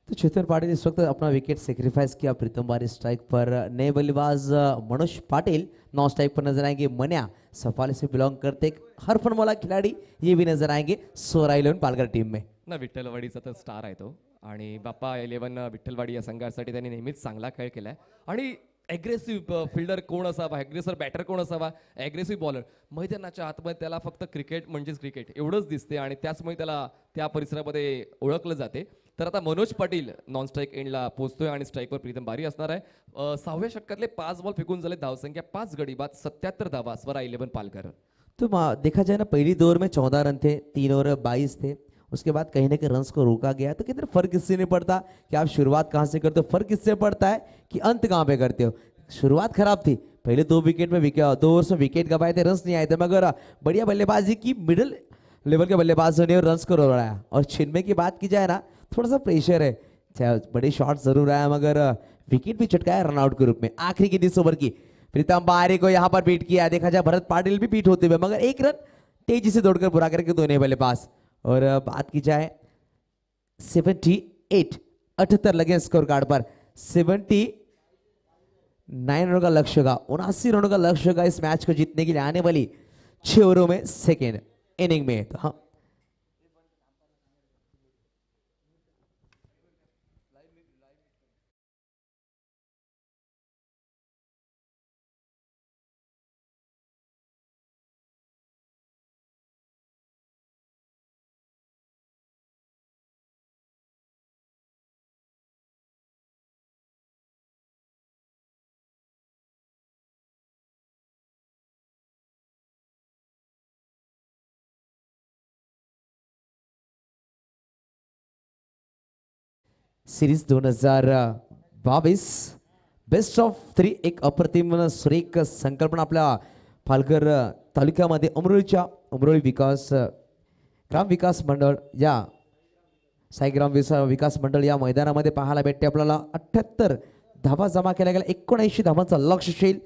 तो चेतन पाटिल इस वक्त अपना विकेट सेक्रीफाइस किया. प्रीतम बारी स्ट्राइक पर, नए बल्लेबाज मनोज पाटिल नॉन स्ट्राइक पर नजर आएंगे. मन्या सफाले से बिलोंग करते एक हरफनमौला खिलाड़ी, ये भी नजर आएंगे सोरा 11 पालघर टीम में. ना विठ्ठलवाडीचा तर स्टार आहे तो आणि बाप्पा 11 विठ्ठलवाडी या संघासाठी त्यांनी नेहमीच चांगला खेळ केलाय आणि ॲग्रेसिव्ह फिल्डर कोण असावा, ॲग्रेसर बॅटर कोण असावा, ॲग्रेसिव्ह बॉलर. मैदानाच्या आतमध्ये त्याला फक्त क्रिकेट म्हणजेच क्रिकेट एवढंच दिसते आणि त्याचमुळे त्याला त्या परिसरामध्ये ओळखलं जाते. तर आता मनोज पाटील नॉन स्ट्राईक एंडला पोहोचतोय आणि स्ट्राईकवर प्रीतम बारी असणार आहे. 6व्या षटकातले 5 बॉल फेकून झाले, धावसंख्या 5 गडी बाद, 77 धावा, स्वरा 11 पालघर. तो देखा जाए ना, पहली दो ओवर में 14 रन थे, 3 ओवर 22 थे. उसके बाद कहीं ना कहीं रन्स को रोका गया. तो कितने फर्क इससे नहीं पड़ता कि आप शुरुआत कहाँ से करते हो, फर्क इससे पड़ता है कि अंत कहाँ पे करते हो. शुरुआत खराब थी, पहले 2 विकेट में 2 ओवर्स में विकेट गवाए थे, रन्स नहीं आए थे, मगर बढ़िया बल्लेबाजी की, मिडिल लेवल के बल्लेबाजों ने रन्स को रोलाया. और छिनमे की बात की जाए ना, थोड़ा सा प्रेशर है, चाहे बड़े शॉट जरूर आया मगर विकेट भी चटकाया रनआउट के रूप में. आखिरी की 20 ओवर की प्रीतम बारी को यहाँ पर बीट किया. देखा जाए भरत पाटिल भी बीट होते हुए, मगर एक रन तेजी से दौड़कर पूरा करके दोनों बल्लेबाज. और बात की जाए 78 लगे स्कोर कार्ड पर. 79 रनों का लक्ष्य का, 79 रनों का लक्ष्य का इस मैच को जीतने के लिए आने वाली 6 ओवरों में सेकेंड इनिंग में. तो हाँ, सिरीज 2022 बेस्ट ऑफ 3 एक अप्रतिम सुरेख संकल्पना आपल्या पालघर तालुक्यामध्ये उमरोळी ग्राम विकास मंडळ या साईग्राम विकास मंडळ या मैदानामध्ये पाहायला भेटते. आपल्याला 78 धावा जमा केल्या गेल्या, 79 धावांचा लक्ष्य असेल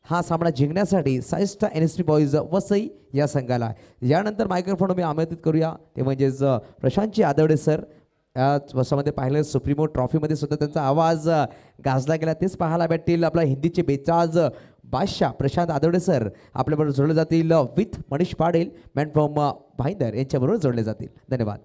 हा सामना जिंकण्यासाठी साईस्टा NSP बॉईज वसई या संघाला. यानंतर मायक्रोफोन मी आमंत्रित करूया, ते म्हणजेच प्रशांतजी आदवडे सर. या वर्षामध्ये पाहिलं सुप्रीमो ट्रॉफीमध्ये सुद्धा त्यांचा आवाज गाजला गेला, तेच पाहायला भेटतील. आपला हिंदीचे बेचाज बादशाह प्रशांत आदवडे सर आपल्याबरोबर जोडले जातील, with Manish Patil man from Bhayandar यांच्याबरोबर जोडले जातील. धन्यवाद.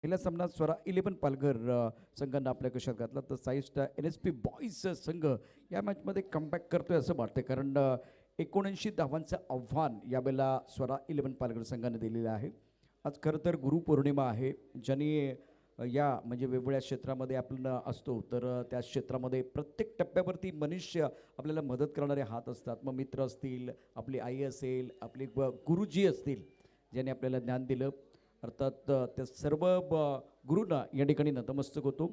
पहिल्या सामन्यात स्वरा 11 पालघर संघानं आपल्या कशात घातला, तर साईस्टा NSP बॉईज संघ या मॅचमध्ये कमबॅक करतोय असं वाटतंय, कारण 79 धावांचं आव्हान यावेळेला स्वरा 11 पालघर संघाने दिलेलं आहे. आज खरं तर गुरुपौर्णिमा आहे, ज्यांनी या म्हणजे वेगवेगळ्या क्षेत्रामध्ये आपण असतो, तर त्या क्षेत्रामध्ये प्रत्येक टप्प्यावरती मनुष्य आपल्याला मदत करणारे हात असतात. मग मित्र असतील, आपली आई असेल, आपले गुरुजी असतील, ज्यांनी आपल्याला ज्ञान दिलं, अर्थात त्या सर्व गुरूंना या ठिकाणी नतमस्तक होतो.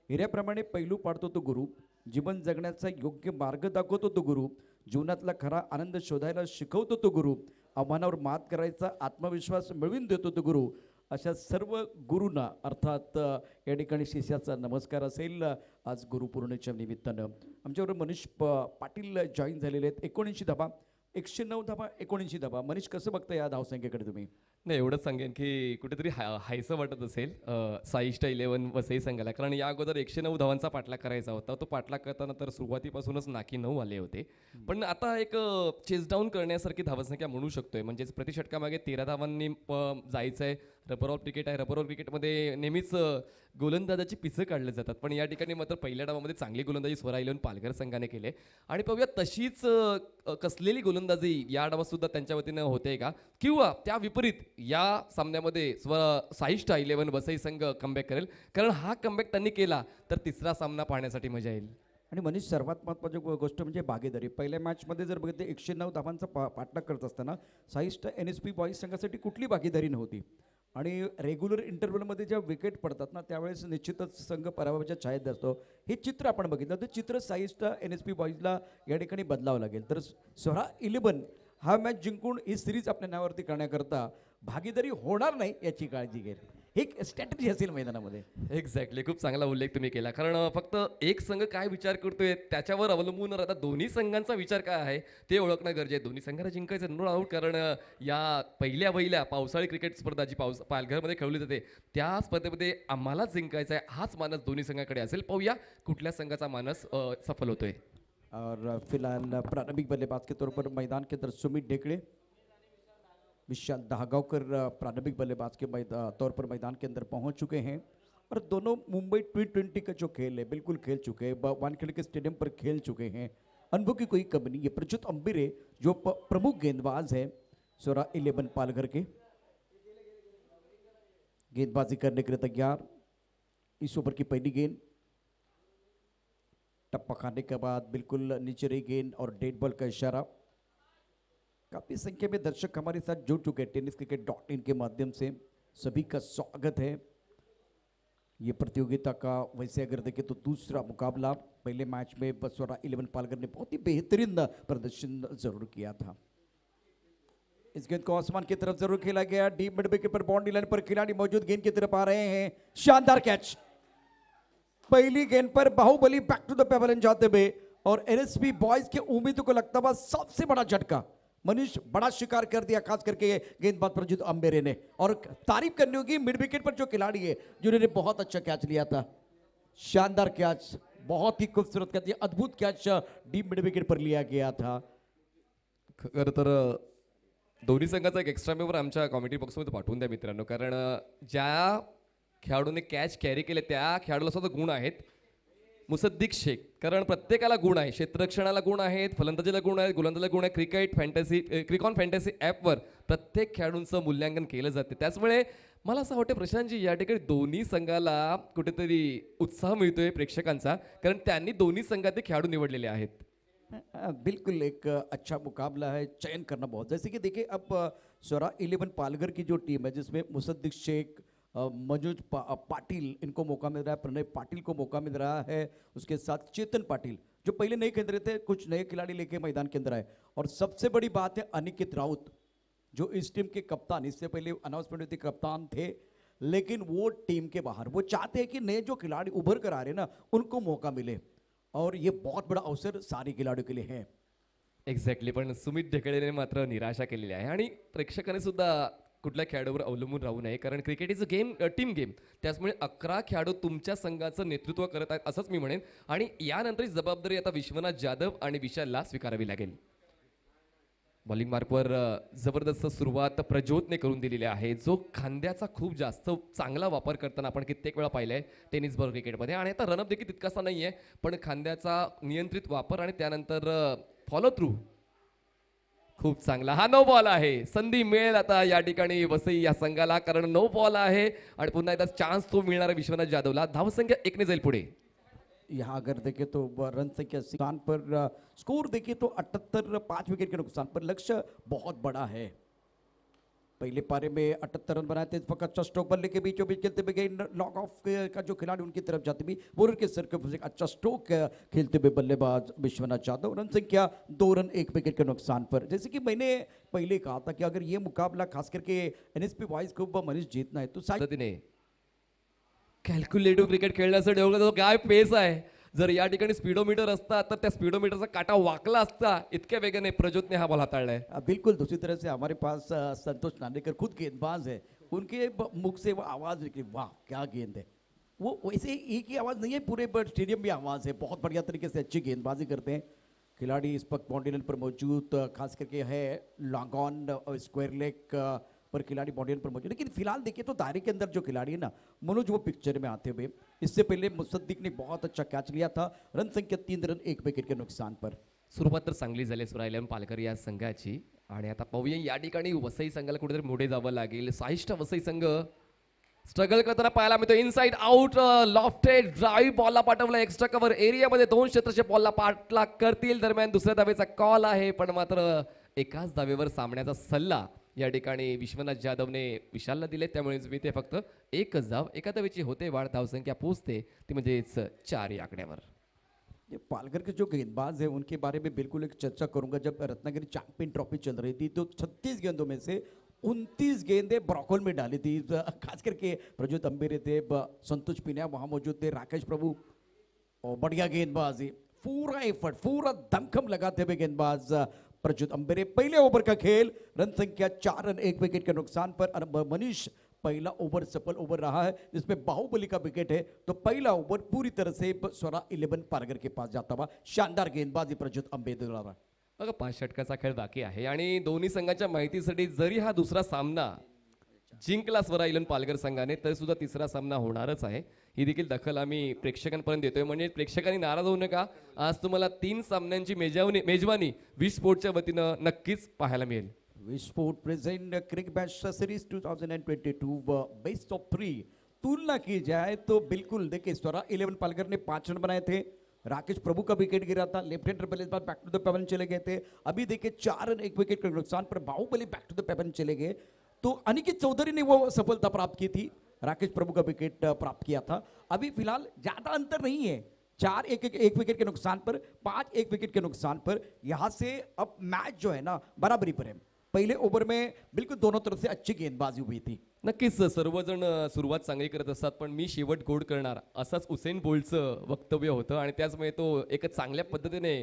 हिऱ्याप्रमाणे पैलू पाडतो तो गुरु, जीवन जगण्याचा योग्य मार्ग दाखवतो तो गुरु, जीवनातला खरा आनंद शोधायला शिकवतो तो गुरु, आव्हानावर मात करायचा आत्मविश्वास मिळवून देतो तो गुरु, अशा सर्व गुरूंना अर्थात या ठिकाणी शिष्याचा नमस्कार असेल. आज गुरुपौर्णिमेच्या निमित्तानं आमच्याबरोबर मनीष पाटील जॉईन झालेले आहेत. 79 धाबा, 109 धाबा, 79 धाबा. मनीष, कसं बघता या धावसंख्येकडे तुम्ही? नाही, एवढंच सांगेन की कुठेतरी हायसं वाटत असेल साईष्ट 11 वसई संघाला, कारण या अगोदर 109 धावांचा पाठलाग करायचा होता. तो पाठलाग करताना तर सुरुवातीपासूनच नाकी 9 आले होते. पण आता एक चेस डाऊन करण्यासारखी धावसंख्या म्हणू शकतोय. म्हणजेच प्रति षटकामागे 13 धावांनी जायचं आहे. रबर ऑफ क्रिकेट आहे. रबर ऑफ क्रिकेटमध्ये नेहमीच गोलंदाजाची पिचं काढले जातात, पण या ठिकाणी मात्र पहिल्या डावामध्ये चांगली गोलंदाजी स्वरा 11 पालघर संघाने केले. आणि पाहूया तशीच कसलेली गोलंदाजी या डावात सुद्धा त्यांच्या वतीनं होते का, किंवा त्या विपरीत या सामन्यामध्ये साईष्ट 11 वसई संघ कमबॅक करेल. कारण हा कमबॅक त्यांनी केला तर तिसरा सामना पाहण्यासाठी मजा येईल. आणि मनीष, सर्वात महत्त्वाची गोष्ट म्हणजे भागीदारी. पहिल्या मॅचमध्ये जर बघितलं 109 धावांचा पाठलाग करत असताना साईष्ट NSP बॉईज संघासाठी कुठली भागीदारी नव्हती. आणि रेग्युलर इंटरव्हलमध्ये ज्या विकेट पडतात ना, त्यावेळेस निश्चितच संघ पराभवाच्या छायेत असतो. हे चित्र आपण बघितलं तर चित्र साईष्ट NSP बॉईजला या ठिकाणी बदलावं लागेल. तर स्वरा 11 हा मॅच जिंकून ही सिरीज आपल्या नावावरती करण्याकरता भागीदारी होणार नाही याची काळजी घेईल. ही स्ट्रॅटेजी असेल मैदानामध्ये. एक्झॅक्टली, खूप चांगला उल्लेख तुम्ही केला. कारण फक्त एक संघ काय विचार करतोय त्याच्यावर अवलंबून राहता दोन्ही संघांचा विचार काय आहे ते ओळखणं गरजेचं आहे. दोन्ही संघाला जिंकायचं नो डाऊट, कारण या पहिल्या पावसाळी क्रिकेट स्पर्धा जी पालघरमध्ये खेळवली जाते त्या स्पर्धेमध्ये आम्हालाच जिंकायचं आहे, हाच मानस दोन्ही संघाकडे असेल. पाहूया कुठल्या संघाचा मानस सफल होतोय. और फिलहाल प्रारंभिक बल्लेबाज के तौर पर मैदान के अंदर सुमित ढेकड़े, विशाल दहागावकर प्रारंभिक बल्लेबाज के तौर पर मैदान के अंदर पहुंच चुके हैं. और दोनों मुंबई T20 का जो खेल है बिल्कुल खेल चुके हैं. वानखेड़े के स्टेडियम पर खेल चुके हैं. अनुभव की कोई कमी नहीं है. प्रज्योत अंबिरे जो प्रमुख गेंदबाज है स्वरा 11 पालघर के, गेंदबाजी करने के लिए तैयार. इस ओवर की पहली गेंद टप्पा खाने के बाद बिल्कुल नीचे रही गेंद और डेड बॉल का इशारा. काफी संख्या में दर्शक हमारे साथ जुड़ चुके हैं tenniscricket.in के माध्यम से. सभी का स्वागत है. ये प्रतियोगिता का वैसे अगर देखें तो दूसरा मुकाबला. पहले मैच में स्वरा 11 पालघर ने बहुत ही बेहतरीन प्रदर्शन जरूर किया था. इस गेंद को आसमान की तरफ जरूर खेला गया. डीप मिड विकेट पर बाउंड्री लाइन पर खिलाड़ी मौजूद, गेंद की तरफ आ रहे हैं. शानदार कैच. पहली गेंद पर Baahubali back to the pavilion जाते हुए, और NSP बॉयज के उम्मीदों को लगता हुआ सबसे बड़ा झटका. मनीष, बड़ा शिकार कर दिया खास करके गेंदबाज प्रज्योत अंबेरे ने. और तारीफ करनी होगी मिड विकेट पर जो खिलाड़ी है जिन्होंने बहुत अच्छा कैच लिया था. शानदार कैच, बहुत ही खूबसूरत कैच, अद्भुत कैच डीप मिड विकेट पर लिया गया था. खरं तर दोन्ही संघाचा एक एक्स्ट्रा मेंबर आमच्या कॉमेडी बॉक्समध्ये पाठवून द्या मित्रांनो, कारण ज्या खेळाडूने कॅच कॅरी केले त्या खेळाडूला सुद्धा गुण आहेत. मुसद्दिक शेख, कारण प्रत्येकाला गुण आहे. क्षेत्ररक्षणाला गुण आहेत, फलंदाजीला गुण आहेत, गोलंदाजीला गुण आहे. क्रिकॉन फॅन्टसी ॲपवर प्रत्येक खेळाडूंचं मूल्यांकन केलं जाते. त्याचमुळे मला असं वाटतं प्रशांतजी, या ठिकाणी दोन्ही संघाला कुठेतरी उत्साह मिळतोय प्रेक्षकांचा, कारण त्यांनी दोन्ही संघाचे खेळाडू निवडलेले आहेत. बिल्कुल एक अच्छा मुकाबला है. चयन करना बहुत, जैसे कि देखिए अब स्वरा 11 पालघर की जो टीम है जिसमें मुसद्दिक शेख, मनोज पाटिल इनको मौका मिल रहा है, प्रणय पाटिल को मौका मिल रहा है, उसके साथ चेतन पाटिल जो पहले नहीं खेल रहे थे, कुछ नए खिलाड़ी लेके मैदान के अंदर आए. और सबसे बड़ी बात है अनिकेत राउत जो इस टीम के कप्तान, इससे पहले अनाउंसमेंट हुई थी कप्तान थे, लेकिन वो टीम के बाहर. वो चाहते हैं कि नए जो खिलाड़ी उभर कर आ रहे हैं ना उनको मौका मिले, और ये बहुत बड़ा अवसर सारे खिलाड़ियों के लिए है. एक्झॅक्टली, पण सुमित ढेकळेने मात्र निराशा केलेली आहे. आणि प्रेक्षकाने सुद्धा कुठल्या खेळाडूवर अवलंबून राहू नये, कारण cricket is a game, team game. त्याचमुळे 11 खेळाडू तुमच्या संघाचं नेतृत्व करत आहेत असंच मी म्हणेन. आणि यानंतर जबाबदारी आता विश्वनाथ जाधव आणि विशालला स्वीकारावी लागेल. बॉलिंग मार्कवर जबरदस्त सुरुवात प्रज्योतने करून दिलेली आहे, जो खांद्याचा खूप जास्त चांगला वापर करताना आपण कित्येक वेळा पाहिलंय टेनिस बॉल क्रिकेटमध्ये. आणि आता रनअप देखील तितकासा नाहीये, पण खांद्याचा नियंत्रित वापर आणि त्यानंतर फॉलो थ्रू खूप चांगला. हा नो बॉल आहे. संधी मिळेल आता या ठिकाणी वसई या संघाला, कारण नो बॉल आहे आणि पुन्हा एकदा चान्स तो मिळणार आहे विश्वनाथ जाधवला. धावसंख्या 1 ने जाईल पुढे. यहाँ अगर देखें तो रन संख्या स्थान पर स्कोर देखिए तो 78, 5 विकेट के नुकसान पर. लक्ष्य बहुत बड़ा है. पहले पारे में 78 रन बनाए थे, इस वक्त अच्छा स्ट्रोक बल्ले के बीचों बीच खेलते हुए गए लॉक ऑफ का जो खिलाड़ी उनकी तरफ जाते भी बॉलर के सर के ऊपर से एक अच्छा स्ट्रोक खेलते हुए बल्लेबाज विश्वनाथ यादव। रन संख्या 2 रन 1 विकेट के नुकसान पर। जैसे कि मैंने पहले कहा था कि अगर ये मुकाबला खास करके एनएसपी बॉयज को मनीष जीतना है तो पद्धतीने कॅल्क्युलेटिव्ह क्रिकेट खेळण्यासाठी एवढं तो काय पेस आहे. जर या ठिकाणी स्पीडोमीटर असता तर त्या स्पीडोमीटरचा काटा वाकला असता. इतक्या वेगाने प्रज्योतने हा बॉल हाताळलाय. बिल्कुल दूसरी तरफ से हमारे पास संतोष नानेकर खुद गेंदबाज है, उनके मुख से वो आवाज निकली, वाह क्या गेंद है। वो वैसे एक ही आवाज नहीं है, पूरे स्टेडियम में आवाज है। बहुत बढ़िया तरीके से अच्छी गेंदबाजी करते हैं खिलाड़ी। इस वक्त बाउंड्री लाइन पर मौजूद खास करके है लॉन्ग ऑन स्क्वायर लेग पर खिलाड़ी बाउंड्री लाइन पर मौजूद। लेकिन फिलहाल देखिए तो दायरे के अंदर जो खिलाड़ी है ना मनोज, वो पिक्चर में आते हुए। इससे पहले मुसद्दिक ने बहुत अच्छा कैच लिया था। रन संख्या 3 रन 1 विकेट के नुकसान पर। सुरुवात तर चांगली झाली स्वरा इलेव्हन पालकर या संघाची. आणि आता पाहूया या ठिकाणी वसई संघाला कुठेतरी मोठे जावं लागेल. साहिष्ट वसई संघ स्ट्रगल करताना पाहायला मिळतो. इनसाइड आउट लॉफ्टेड ड्राईव्ह बॉलला पाठवला एक्स्ट्रा कव्हर एरियामध्ये 2 क्षेत्रक्षेप बॉलला पाठलाग करतील. दरम्यान दुसऱ्या धावेचा कॉल आहे, पण मात्र एकाच धावेवर सामन्याचा सल्ला या ठिकाणी विश्वनाथ जाधवने विशालला दिले. त्यामुळेच मी ते फक्त एकच धाव एका धावेची होते वाढ. धावसंख्या पोहोचते ती म्हणजेच 4 या आकड्यावर. ये पालघर के जो गेंदबाज है उनके बारे में बिल्कुल एक चर्चा करूंगा। जब रत्नागिरी चैंपियन ट्रॉफी चल रही थी तो 36 गेंदों में से 29 गेंदें ब्रॉकहोल में डाली थी। खास करके प्रज्योत अंबेरे थे, संतोष पिनिया वहां मौजूद थे, राकेश प्रभु और बढ़िया गेंदबाजी, पूरा एफर्ट, पूरा दमखम लगाते हुए गेंदबाज प्रज्योत अंबेरे। पहले ओवर का खेल, रन संख्या 4 रन 1 विकेट के नुकसान पर। मनीष पहला ओवर सफल ओवर रहा है जिसमें बाहुबली का विकेट है, तो पहला ओवर पूरी तरह से स्वरा 11 पालघर के पास जाता हुआ। शानदार गेंदबाजी प्रज्योत अंबेरे द्वारा। बघा 5 षटकाचा खेळ बाकी आहे आणि दोन्ही संघाच्या माहितीसाठी जरी हा दुसरा सामना जिंकला स्वरा इलेव्हन पालघर संघाने तरी सुद्धा तिसरा सामना होणारच आहे. ही देखील दखल आम्ही प्रेक्षकांपर्यंत देतोय. म्हणजे प्रेक्षकांनी नाराज होऊ नका. आज तुम्हाला 3 सामन्यांची मेजवानी विश स्पोर्टच्या वतीनं नक्कीच पाहायला मिळेल. Wish sport present cricket bash series 2022 best of 3 तुलना की जाए तो बिल्कुल देखिए स्वरा 11 पालघर ने 5 रन बनाए थे। राकेश प्रभु का विकेट गिरा था, लेफ्ट हैंडर बल्लेबाज बैक टू द पेवन चले गए थे। अभी देखिए 4 रन 1 विकेट के नुकसान पर बाहुबली बैक टू द पेवन चले गए। तो अनिकेत चौधरी ने वो सफलता प्राप्त की थी, राकेश प्रभु का विकेट प्राप्त किया था। अभी फिलहाल ज्यादा अंतर नहीं है, 4-1 विकेट के नुकसान पर, 5-1 विकेट के नुकसान पर। यहां से अब मैच जो है ना बराबरी पर है। पहले ओव्हर में बिल्कुल दोनों तरफ से अच्छी गेंदबाजी हुई थी। नक्कीच सर्वजण सुरुवात चांगली करत असतात, पण मी शेवट गोड करणार असंच उसेन बोल्टचं वक्तव्य होतं आणि त्याचमुळे तो एक चांगल्या पद्धतीने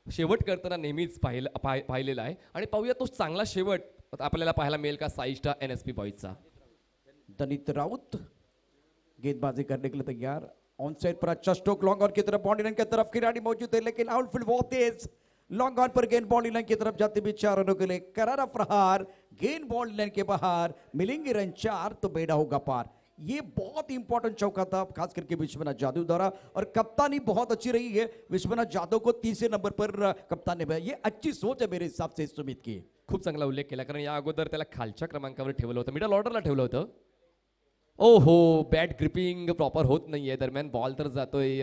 शेवट करताना नेहमीच पाहिलेला आहे. आणि पाहूया तो चांगला शेवट आपल्याला पाहायला मिळेल का साईस्टा एनएसपी बॉयजचा. दनित राउत गेंदबाजी करने के लिए तैयार। ऑन साइड पर अच्छा स्ट्रोक लॉन्ग ऑन की तरफ बाउंड्री लाइन की तरफ खिलाड़ी मौजूद है, लेकिन आउटफील्ड बहुत तेज। लॉन्ग ऑन पर गेंद बाउंड्री लाइन की तरफ जाते हुए 4 रनों के लिए करारा प्रहार। गेंद बाउंड्री लाइन के बाहर, मिलेंगे रन 4 तो बेड़ा होगा पार। ये बहुत इंपॉर्टेंट चौका था खास करके विश्वनाथ जाधव द्वारा, और कप्तानी बहुत अच्छी रही है। विश्वनाथ जाधव को 30 नंबर पर कप्तान ने, ये अच्छी सोच है मेरे हिसाब से सुमित की। खूप चांगला उल्लेख केला, कारण या अगोदर त्याला खालच्या क्रमांकावर ठेवलं होतं, मिडल ऑर्डरला ठेवलं होतं. ओहो, बॅट ग्रिपिंग प्रॉपर होत नाहीये. दरम्यान बॉल तर जातोय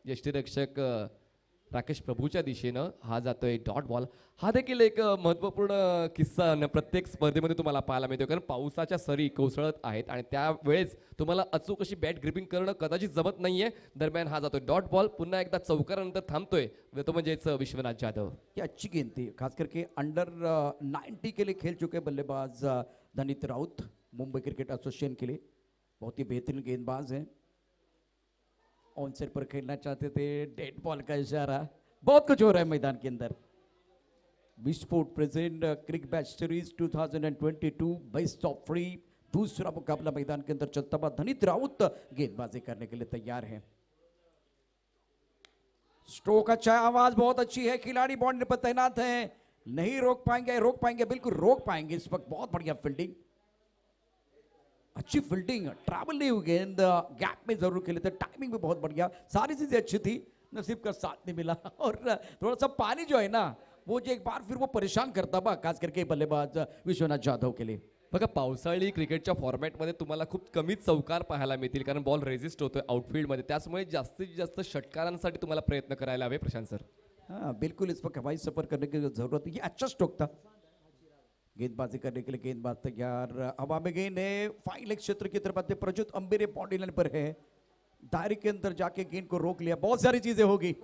यष्टीरक्षक राकेश प्रभूच्या दिशेनं, हा जातोय डॉट बॉल. हा देखील एक महत्त्वपूर्ण किस्सा प्रत्येक स्पर्धेमध्ये तुम्हाला पाहायला मिळतो, कारण पावसाच्या सरी कोसळत आहेत आणि त्यावेळेस तुम्हाला अचूक अशी बॅट ग्रिपिंग करणं कदाचित जमत नाहीये. दरम्यान हा जातोय डॉट बॉल, पुन्हा एकदा चौकारानंतर थांबतोय, तो म्हणजेच विश्वनाथ जाधव. ये अच्छी गेंद थी, खास करके अंडर 90 के लिए खेल चुके बल्लेबाज दनित राउत मुंबई क्रिकेट एसोसिएशन के लिए बहुत ही बेहतरीन गेंदबाज हैं। ऑन साइड पर खेलना चाहते थे, डेड बॉल का इशारा, बहुत कुछ हो रहा है मैदान के अंदर। Wish sport present cricket batch series 2022 best of 3 दूसरा मुकाबला मैदान के अंदर चलता हुआ। धनित राउत गेंदबाजी करने के लिए तैयार है। स्ट्रोक अच्छा, आवाज बहुत अच्छी है, खिलाड़ी बाउंड्री पर तैनात है, नहीं रोक पाएंगे, बिल्कुल रोक पाएंगे इस वक्त। बहुत बढ़िया फील्डिंग, अच्छी फील्डिंग, ट्रैवल नहीं हुई गेंद, गैप में जरूर खेले थे, टाइमिंग भी बहुत बढ़िया, सारी चीजें अच्छी थी, नसीब का साथ नहीं मिला। और थोड़ा सा पानी जो है ना वो जो एक बार फिर वो परेशान करता बा, खास करके बल्लेबाज विश्वनाथ जाधव के लिए। बघा पावसाळी क्रिकेटच्या फॉर्मॅटमध्ये तुम्हाला खूप कमीच चौकार पाहायला मिळतील, कारण बॉल रेजिस्ट होतोय आउटफील्डमध्ये, त्याचमुळे जास्तीत जास्त षटकारांसाठी तुम्हाला प्रयत्न करायला हवे प्रशांत सर. हाँ बिल्कुल, इस वक्त हवाई सफर करने की जरूरत है। ये अच्छा स्ट्रोक था, गेंदबाजी करने के लिए गेंदबाज तैयार, हवा में गेंद है, फाइन लेग क्षेत्र की तरफ आते प्रज्योत अंबेरे बॉडी लाइन पर है, दायरे के अंदर जाके गेंद को रोक लिया, बहुत सारी चीजें होगी।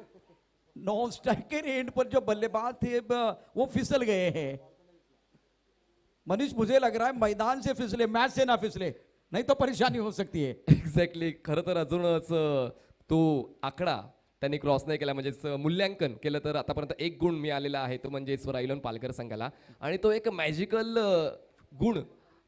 नॉन स्ट्राइकर एंड पर जो बल्लेबाज थे वो फिसल गए हैं। मनीष मुझे लग रहा है मैदान से फिसले, मैच से ना फिसले, नहीं तो परेशानी हो सकती है। एक्झॅक्टली खरं तर अजूनच तो आकडा त्यांनी क्रॉस नाही केला, म्हणजेच मूल्यांकन केलं तर आतापर्यंत 1 गुण मिळालेला आहे, तो म्हणजे स्वराईलोन पालकर संघाला. आणि तो एक मॅजिकल गुण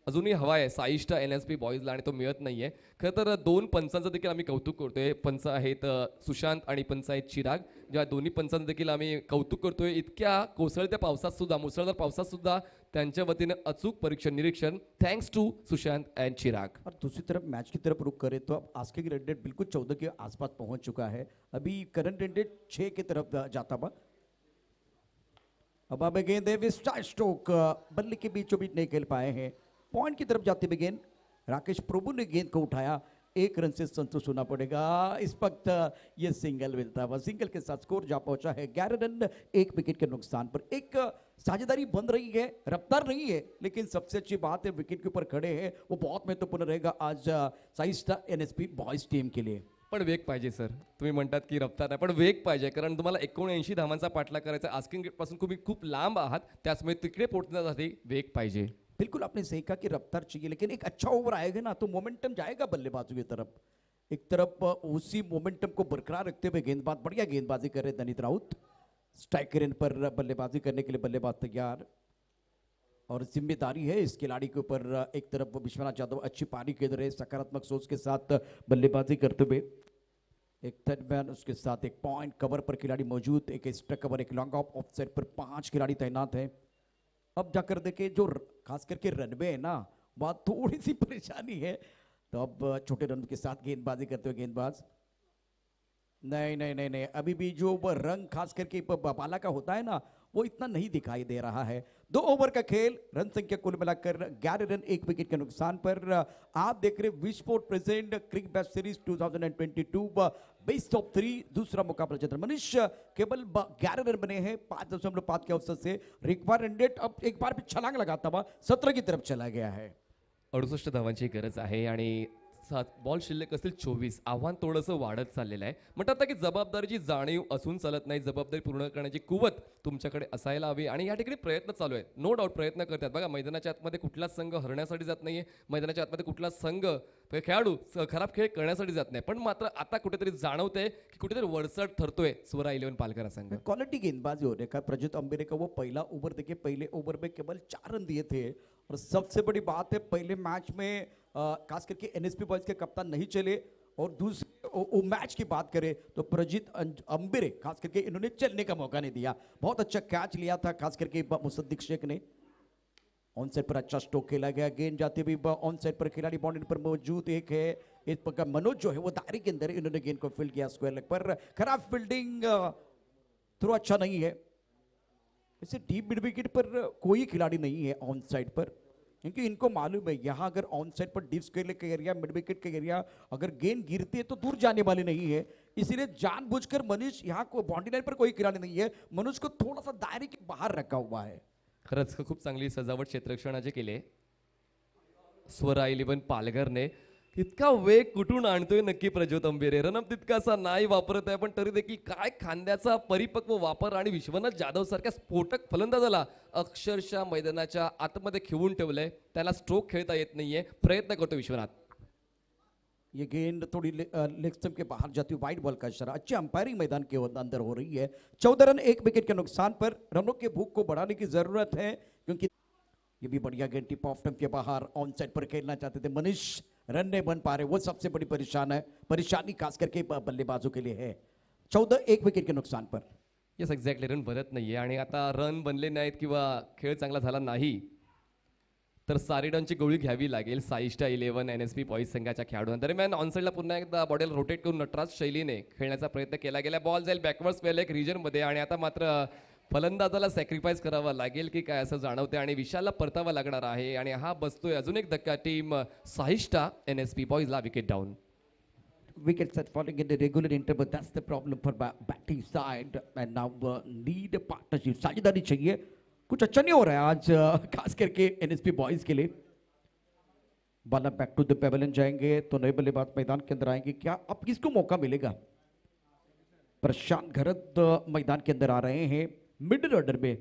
अजूनही हवा आहे साईष्टा NSP बॉईजला आणि तो मिळत नाहीये. खरं तर 2 पंचांचं देखील आम्ही कौतुक करतोय. पंच आहेत सुशांत आणि पंच आहेत चिराग, ज्या दोन्ही पंचांचं देखील आम्ही कौतुक करतोय. इतक्या कोसळत्या पावसात सुद्धा, मुसळधार पावसात सुद्धा त्यांच्या वतीने अचूक परीक्षण निरीक्षण, थैंक्स टू सुशांत एंड चिराग. और दूसरी तरफ मैच की तरफ रुख करें तो अब आज के रन रेट बिल्कुल 14 के आसपास पहुंच चुका है, अभी करंट रन रेट 6 की तरफ जाता हुआ। अब अब गेंद है विस्टा स्ट्रोक, बल्ले के बीचों बीच नहीं खेल पाए हैं, पॉइंट की तरफ जाते हुए गेंद राकेश प्रभु ने गेंद को उठाया, 1 रन से संतोष होना पड़ेगा। इस वक्त ये सिंगल मिलता हुआ, सिंगल के साथ स्कोर जा पहुंचा है 11 रन 1 विकेट के नुकसान पर। एक साझेदारी बन रही है, रफ्तार नहीं है, लेकिन सबसे अच्छी बात है विकेट के ऊपर खड़े हैं, वो बहुत महत्वपूर्ण रहेगा आज साईस्टा NSP बॉयज टीम के लिए। पण वेग पाहिजे सर, तुम्ही म्हणतात की रफ्तार नाही, पण वेग पाहिजे, कारण तुम्हाला 79 धावांचा पाठलाग करायचा, आस्किंग पासून तुम्ही खूप लांब आहात, त्यामुळे तिकडे पोहोचण्यासाठी वेग पाहिजे. बिल्कुल आपने सही कहा कि रफ्तार चाहिए, लेकिन एक अच्छा ओवर आएगा ना तो मोमेंटम जाएगा बल्लेबाजों की तरफ। एक तरफ उसी मोमेंटम को बरकरार रखते हुए गेंदबाज बढ़िया गेंदबाजी कर रहे दनित राउत, स्ट्राइकर इन पर बल्लेबाजी करने के लिए बल्लेबाज तैयार, और जिम्मेदारी है इस खिलाड़ी के ऊपर। एक तरफ विश्वनाथ यादव अच्छी पारी खेल रहे, सकारात्मक सोच के साथ बल्लेबाजी करते हुए, एक दरम्यान उसके साथ एक पॉइंट कवर पर खिलाड़ी मौजूद, एक एक्स्ट्रा कवर, एक लॉन्ग ऑफ ऑफसाइड पर 5 खिलाड़ी तैनात हैं। अब जाकर देखे जो खास करके रनवे है ना, वहाँ थोड़ी सी परेशानी है, तो अब छोटे रन के साथ गेंदबाजी करते हुए गेंदबाज, नहीं नहीं नहीं नहीं, अभी भी जो वो रंग खास करके बाला का होता है ना, वो इतना नहीं दिखाई दे रहा है। 2 ओवर का खेल, रन संख्या कुल मिलाकर 11 रन 1 विकेट के नुकसान पर। आप देख रहे wish sport present cricket best series 2022 best of 3 दूसरा मुकाबला चल रहा है। मनीष केवल 11 रन बने हैं 5.5 के अवसर से, रिक्वायर रन रेट अब एक बार भी छलांग लगाता हुआ 17 की तरफ चला गया है। 68 धावांची गरज आहे आणि 7 बॉल शिल्लक असतील 24, आव्हान थोडंसं वाढत चाललेलं आहे. म्हणतात ना की जबाबदारीची जाणीव असून चालत नाही, जबाबदारी पूर्ण करण्याची कुवत तुमच्याकडे असायला हवी, आणि या ठिकाणी प्रयत्न चालू आहेत, नो डाऊट प्रयत्न करतात. बघा मैदानाच्या आतमध्ये कुठलाच संघ हरण्यासाठी जात नाहीये, मैदानाच्या आतमध्ये कुठलाच संघ खेळाडू खराब खेळ करण्यासाठी जात नाही, पण मात्र आता कुठेतरी जाणवतंय की कुठेतरी वरचढ ठरतोय स्वरा 11 पालकर संघ. क्वालिटी गेंदबाजी होने का प्रज्योत अंबेरे का वो पहला ओवर देखिए, पहले ओवर में केवल 4 रन दिए थे, और सबसे बड़ी बात है पहले मैच में खास करके NSP बॉयज के कप्तान नहीं चले, और दूसरे मैच की बात करें तो प्रजीत अंबेरे खास करके इन्होंने चलने का मौका नहीं दिया, बहुत अच्छा कैच लिया था खास करके मुसद्दिक शेख ने। ऑन साइड पर अच्छा स्ट्रोक खेला गया, गेंद जाते हुए ऑन साइड पर खिलाड़ी बाउंड्री पर मौजूद एक है, इस प्रकार मनोज जो है वो दायरे के अंदर इन्होंने गेंद को फील्ड किया स्क्वायर लेग पर, खराब फील्डिंग, थ्रो अच्छा नहीं है। इसे डीप मिड विकेट पर कोई खिलाड़ी नहीं है ऑन साइड पर, क्योंकि इनको मालूम है यहाँ अगर ऑन साइड पर डीप स्क्वायर लेग का एरिया, मिड विकेट का एरिया अगर गेंद गिरती है तो दूर जाने वाली नहीं है, इसीलिए जानबूझकर मनीष यहाँ को बाउंड्री लाइन पर कोई खिलाड़ी नहीं है, मनीष को थोड़ा सा दायरे के बाहर रखा हुआ है। खरंच खूप चांगली सजावट क्षेत्ररक्षणाची केली स्वरा 11 पालघरने. इतका वेग कुठून आणतोय नक्की प्रज्योत अंबेरे, रनअप तितकासा नाही वापरत आहे, पण तरी देखील काय खांद्याचा परिपक्व वापर, आणि विश्वनाथ जाधव सारख्या स्फोटक फलंदाजाला अक्षरशः मैदानाच्या आतमध्ये खिवून ठेवलंय, त्याला स्ट्रोक खेळता येत नाहीये, प्रयत्न करतो विश्वनाथ. ये गेंद थोड़ी लेग स्टंप के बाहर जाती हुई वाइड बॉल का इशारा, अच्छी अंपायरिंग मैदान के अंदर हो रही है। 14 रन 1 विकेट के नुकसान पर, रनों के भूख को बढ़ाने की जरूरत है, क्योंकि ये भी बढ़िया गेंद टिप ऑफ स्टंप के बाहर ऑन साइड पर खेलना चाहते थे मनीष, रन नहीं बन पा रहे, वो सबसे बड़ी परेशानी खास करके बल्लेबाजों के लिए है। 14 1 विकेट के नुकसान पर। येस एक्झॅक्टली, रन बनत नाहीये, आणि आता रन बनले नाहीत किंवा खेळ चांगला झाला नाही तर सारीडॉनची गोळी घ्यावी लागेल साईस्टा 11 NSP बॉईज संघाच्या खेळाडूंदरम्यान. ऑनसाईडला पुन्हा एकदा बॉडीला रोटेट करून नटराज शैलीने खेळण्याचा प्रयत्न केला गेला, बॉल जाईल बॅकवर्ड स्पेल एक रिजनमध्ये, आणि आता मात्र फलंदाजाला सॅक्रिफाईस करावा लागेल की काय असं जाणवते, आणि विशालला परतावा लागणार आहे, आणि हा बसतोय अजून एक धक्का टीम साईस्टा NSP बॉईजला wicket down. Wickets are falling in the regular interval, that's the problem for batting side, and now need a partnership, साझेदारी चाहिए, कुछ अच्छा नहीं हो रहा है आज खास करके एनएसपी बॉयज के लिए। बाला बैक टू द पेवेलियन जाएंगे तो नए बल्लेबाज मैदान के अंदर आएंगे, क्या अब किसको मौका मिलेगा? प्रशांत घरत मैदान के अंदर आ रहे हैं मिडिल ऑर्डर में।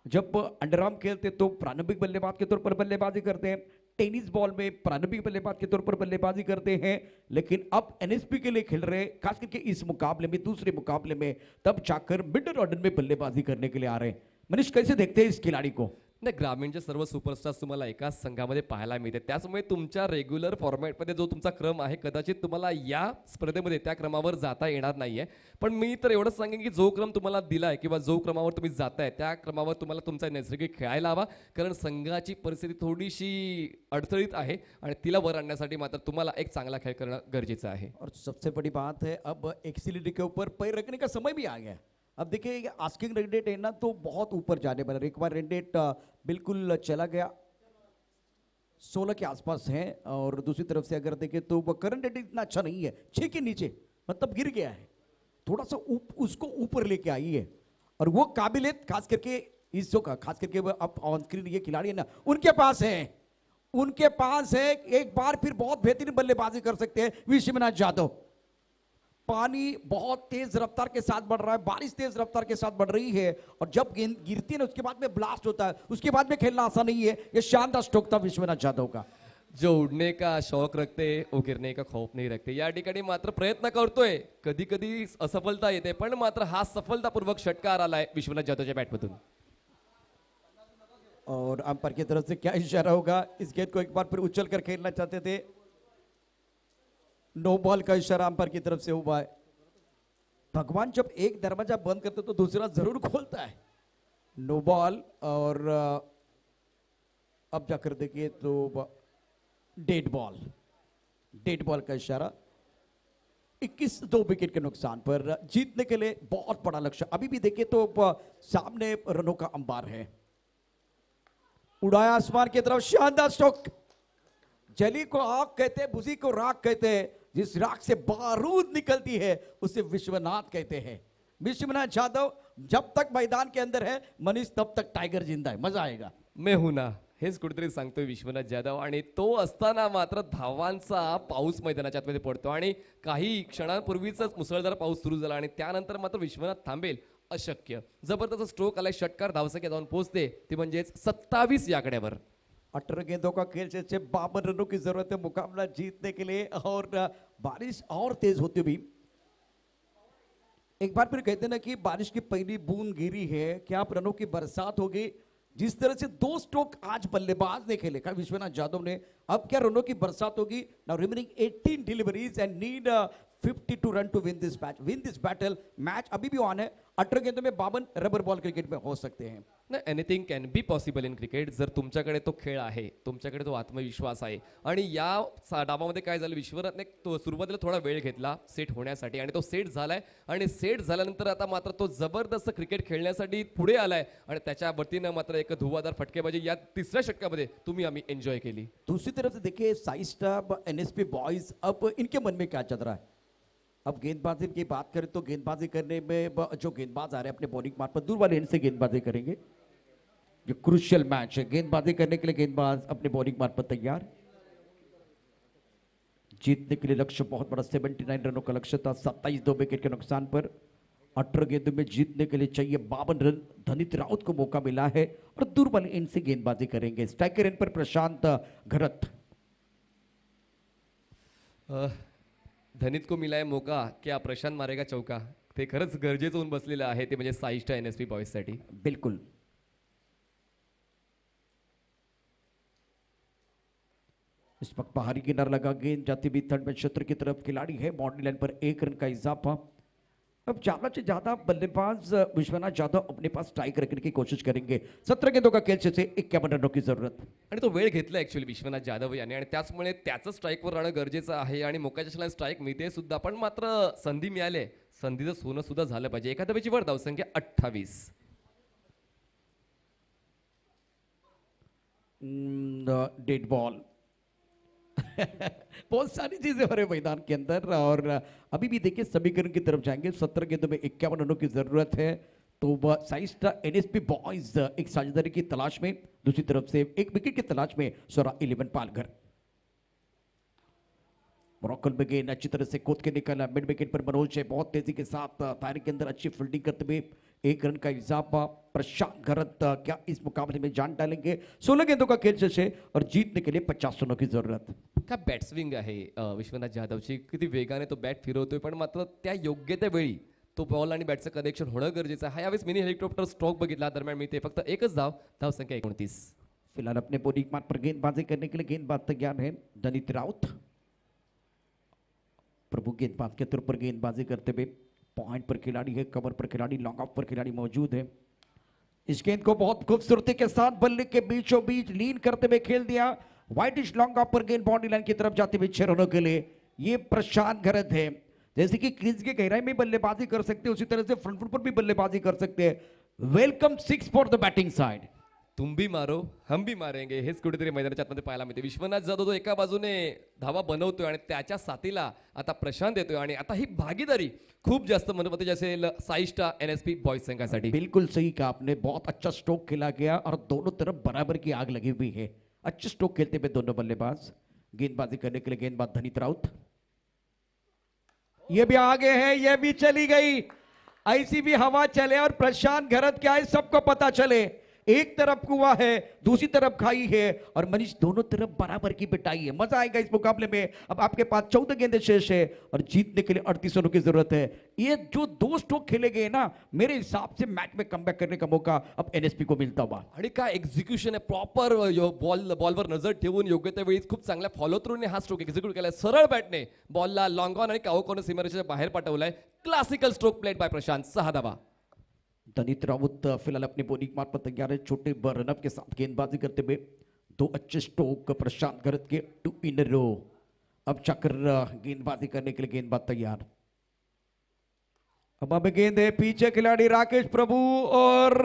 जब अंडरआर्म खेलते तो प्रारंभिक बल्लेबाज के तौर पर बल्लेबाजी करते हैं, टेनिस बॉल में प्रारंभिक बल्लेबाज के तौर पर बल्लेबाजी करते हैं, लेकिन अब एनएसपी के लिए खेल रहे हैं, खास करके इस मुकाबले में, दूसरे मुकाबले में तब जाकर मिडिल ऑर्डर में बल्लेबाजी करने के लिए आ रहे हैं। मनीष कैसे देखते हैं इस खिलाड़ी को? नाही, ग्रामीणचे सर्व सुपरस्टार्स तुम्हाला एकाच संघामध्ये पाहायला मिळते, त्याचमुळे तुमच्या रेग्युलर फॉर्मॅटमध्ये जो तुमचा क्रम आहे कदाचित तुम्हाला या स्पर्धेमध्ये त्या क्रमावर जाता येणार नाहीये. पण मी तर एवढंच सांगेन की जो क्रम तुम्हाला दिलाय किंवा जो क्रमावर तुम्ही जाताय त्या क्रमावर तुम्हाला तुमचा नैसर्गिक खेळायला हवा, कारण संघाची परिस्थिती थोडीशी अडचणीत आहे आणि तिला वर आणण्यासाठी मात्र तुम्हाला एक चांगला खेळ करणं गरजेचं आहे. और सबसे बड़ी बात है अब एक्सिलिटी के ऊपर पैर रखने का समय भी आ गया। अब देखिए आस्किंग रन रेट है ना तो बहुत ऊपर जाने वाला, एक बार रन रेट बिल्कुल चला गया 16 के आसपास है, और दूसरी तरफ से अगर देखें तो वो करंट रेट इतना अच्छा नहीं है, 6 के नीचे, मतलब गिर गया है। थोड़ा सा उसको ऊपर लेके आई है, और वो काबिलियत खास करके इस जो का खास करके वो अब ऑन स्क्रीन ये खिलाड़ी है ना उनके पास है, उनके पास है, एक बार फिर बहुत बेहतरीन बल्लेबाजी कर सकते हैं विश्वनाथ जाधव। पानी बहुत तेज रफ्तार के साथ बढ़ रहा है, बारिश तेज रफ्तार के साथ बढ़ रही है, और जब गेंद गिरती है ना उसके बाद में ब्लास्ट होता है, उसके बाद में खेलना आसान नहीं है। ये शानदार स्ट्रोक था विश्वनाथ जाधव का। जो उडने का शौक रखते वो गिरने का खौफ नहीं रखते, या ठिकाणी मात्र प्रयत्न करतोय, कधी कधी असफलता येते, पण मात्र हा सफलतापूर्वक षटकार आलाय विश्वनाथ जाधवच्या बॅटमधून. और अंपायर की तरफ से क्या इशारा होगा? इस गेंद को एक बार फिर उछल कर खेलना चाहते थे, नो बॉल का इशारा अंपायर की तरफ से हुआ है। भगवान जब एक दरवाजा बंद करते तो दूसरा जरूर खोलता है। नो बॉल, और अब जाकर देखिए तो डेड बॉल, डेड बॉल का इशारा। 21 2 विकेट के नुकसान पर जीतने के लिए बहुत बड़ा लक्ष्य। अभी भी देखिए तो सामने रनों का अंबार है, उड़ाया आसमान की तरफ, शानदार स्ट्रोक। जली को आग कहते हैं, बुझी को राख कहते हैं, जिस राख से बारूद निकलती है उसे विश्वनाथ कहते हैं। विश्वनाथ जाधव जब तक मैदान के अंदर है, मनीष तब तक टाइगर जिंदा है, मजा आएगा। मैं हूं ना, हेच कुठेतरी सांगतोय विश्वनाथ जाधव, आणि तो असताना मात्र धावांचा पाऊस मैदानाच्या आतमध्ये पडतो, आणि काही क्षणांपूर्वीच मुसळधार पाऊस सुरू झाला, आणि त्यानंतर मात्र विश्वनाथ थांबेल अशक्य. जबरदस्त स्ट्रोक आलाय, षटकार धावसंख्या जाऊन पोहोचते ती म्हणजेच 27 या आकड्यावर. 18 गेंदों का खेल से 52 रनों की जरूरत है मुकाबला जीतने के लिए, और बारिश और तेज होती हुई। एक बार फिर कहते हैं ना कि बारिश की पहली बूंद गिरी है, क्या आप रनों की बरसात होगी? जिस तरह से 2 स्ट्रोक आज बल्लेबाज ने खेले का विश्वनाथ जाधव ने, अब क्या रनों की बरसात होगी? Now remaining 18 deliveries and need 52 run to win this match, win this battle. Match अभी भी ऑन है, 18 गेंदों में 52 रबर बॉल क्रिकेट में हो सकते हैं। नाही, anything can be possible in cricket. जर तुमच्याकडे तो खेळ आहे, तुमच्याकडे तो आत्मविश्वास आहे, आणि या डावामध्ये काय झालं, विश्वनाथने तो सुरुवातीला थोडा वेळ घेतला सेट होण्यासाठी, आणि तो सेट झालाय, आणि सेट झाल्यानंतर आता मात्र तो जबरदस्त क्रिकेट खेळण्यासाठी पुढे आलाय, आणि त्याच्या वतीनं मात्र एक धुवाधार फटकेबाजी या तिसऱ्या षटकामध्ये तुम्ही आम्ही एन्जॉय केली. दूसरी तरफ से देखिए साई स्टार एनएसपी बॉयज, अब इनके मन में क्या चल रहा है? अब गेंदबाजी की बात करें तो गेंदबाजी करने में जो गेंदबाज आ रहे हैं अपने बॉलिंग मार्ग पर दूर वाले एंड से गेंदबाजी करेंगे। ये क्रूशियल मैच है, गेंदबाजी करने के लिए गेंदबाज अपने बॉलिंग मार्ग पर तैयार। जीतने के लिए लक्ष्य बहुत बड़ा, 79 रनों का लक्ष्य था, 27 2 विकेट के नुकसान पर। 18 गेंदों में जीतने के लिए चाहिए 52 रन। धनित राउत को मौका मिला है और दूर वाले एंड से गेंदबाजी करेंगे। स्ट्राइकर एंड पर प्रशांत घरत। धनित को मिला है मौका, क्या प्रशांत मारेगा चौका? ते खरंच गरजेचं होऊन बसलेलं आहे, ते म्हणजे साईस्टा एनएसपी बॉयजसाठी. बिल्कुल। इस वक्त बाहरी किनारा लगा, गेंद जाती हुई थर्ड में क्षेत्र की तरफ, खिलाड़ी है बाउंड्री लाइन पर 1 रन का इजाफा। अब ज्यादा से ज्यादा बल्लेबाज विश्वनाथ जाधव अपने पास स्ट्राइक रखने की कोशिश करेंगे। 17 गेंदों का खेल से 51 रनों की जरूरत, आणि तो वेळ घेतला ऍक्च्युअली विश्वनाथ जाधव याने, आणि त्याचमुळे त्याचं स्ट्राईकवर राहणं गरजेचं आहे, आणि मोक्याच्या क्षणाला स्ट्राईक मिळते सुद्धा, पण मात्र संधी मिळाली, संधीचं सोनं सुद्धा झालं पाहिजे. एका धावेची वर धावसंख्या 28. Dead ball. बहुत सारी चीजें हो रहे मैदान के अंदर, और अभी भी देखिए समीकरण की तरफ जाएंगे। 17 गेंदों में 51 रनों की जरूरत है, तो वह साइस्टा एनएसपी बॉयज एक साझेदारी की तलाश में, दूसरी तरफ से एक विकेट की तलाश में स्वरा 11 पालघर। मोरक्कन में गेंद अच्छी तरह से कूद के निकला, मिड विकेट पर मनोज है बहुत तेजी के साथ दायरे के अंदर अच्छी फील्डिंग करते हुए 1 रन का इजाफा। प्रशांत घरत क्या इस मुकाबले में जान डालेंगे? 16 गेंदों का खेल शेष है और जीतने के लिए 50 रनों की जरूरत। काय बॅट स्विंग आहे विश्वनाथ जाधवची, किती वेगाने तो बॅट फिरवतोय, पण मात्र त्या योग्य त्या वेळी तो बॉल आणि बॅटचं कनेक्शन होणं गरजेचं आहे. यावेळेस मिनी हेलिकॉप्टर स्ट्रोक बघितला, दरम्यान मिळते फक्त एकच धाव, धाव संख्या 29. फिलहाल अपने बॉलिंग मार्ग पर गेंदबाजी करने के लिए गेंदबाज तैयार है दनित राउत। प्रभु गेंदबाज के तौर पर गेंदबाजी करते हुए पॉइंट पर खिलाड़ी है, कवर पर खिलाड़ी, लॉन्ग ऑफ पर खिलाड़ी मौजूद है। इस गेंद को बहुत खूबसूरती के साथ बल्ले के बीचों बीच लीन करते हुए खेल दिया। वाइटिश लॉन्ग ऑफ पर गेंद बाउंड्री लाइन की तरफ जाते हुए 6 रनों के लिए। ये प्रशांत घरत है, जैसे कि क्रीज के गहराई में बल्लेबाजी कर सकते हैं उसी तरह से फ्रंट फुट पर भी बल्लेबाजी कर सकते हैं। Welcome 6 for the batting side. तुम भी मारो हम भी मारेंगे, हेच कुठेतरी मैदानाच्या आतमध्ये पाहायला मिळते. विश्वनाथ जाधव तो एका बाजूने धावा बनवतोय आणि त्याच्या साथीला आता प्रशांत येतोय आणि आता ही भागीदारी खूप जास्त महत्त्वाची असेल साईस्टा एनएसपी बॉयज संघासाठी. बिल्कुल सही कहा आपने, बहुत अच्छा स्ट्रोक खेला गया और दोनों तरफ बराबर की आग लगी हुई है। अच्छे स्ट्रोक खेलते हुए दोनों बल्लेबाज। गेंदबाजी करने के लिए गेंदबाज धनित राउत, ये भी आगे है, ये भी चली गई। ऐसी भी हवा चले और प्रशांत घरत क्या है सबको पता चले। एक तरफ कुआं है, दूसरी तरफ खाई है और मनीष दोनों तरफ बराबर की पिटाई है। मजा आएगा इस मुकाबले में। अब आपके पास 14 गेंदें शेष है और जीतने के लिए 38 रनों की जरूरत है। ये जो 2 स्ट्रोक खेले गए ना, मेरे हिसाब से मैच में कमबॅक करने का मौका अब एनएसपी को मिलता हुआ। आणि काय एक्झिक्युशन आहे, प्रॉपर बॉलवर नजर ठेवून योग्य त्या वेळी खूप चांगल्या फॉलो थ्रूने हा स्ट्रोक एक्झिक्यूट केलाय. सरळ बॅटने बॉलला लॉंग ऑन आणि कावो कॉर्नर सीमारेषेच्या बाहेर पाठवलाय. क्लासिकल स्ट्रोक प्लेड बाय प्रशांत, 6 धावा. दनित राउत फिलहाल अपने बॉलिंग मार्ग पर तैयार है, छोटे रनअप के साथ गेंदबाजी करते हुए 2 अच्छे स्ट्रोक प्रशांत घरत के 2 इन रो। अब चक्र गेंदबाजी करने के लिए गेंदबाज तैयार। अब गेंद है पीछे खिलाड़ी राकेश प्रभु और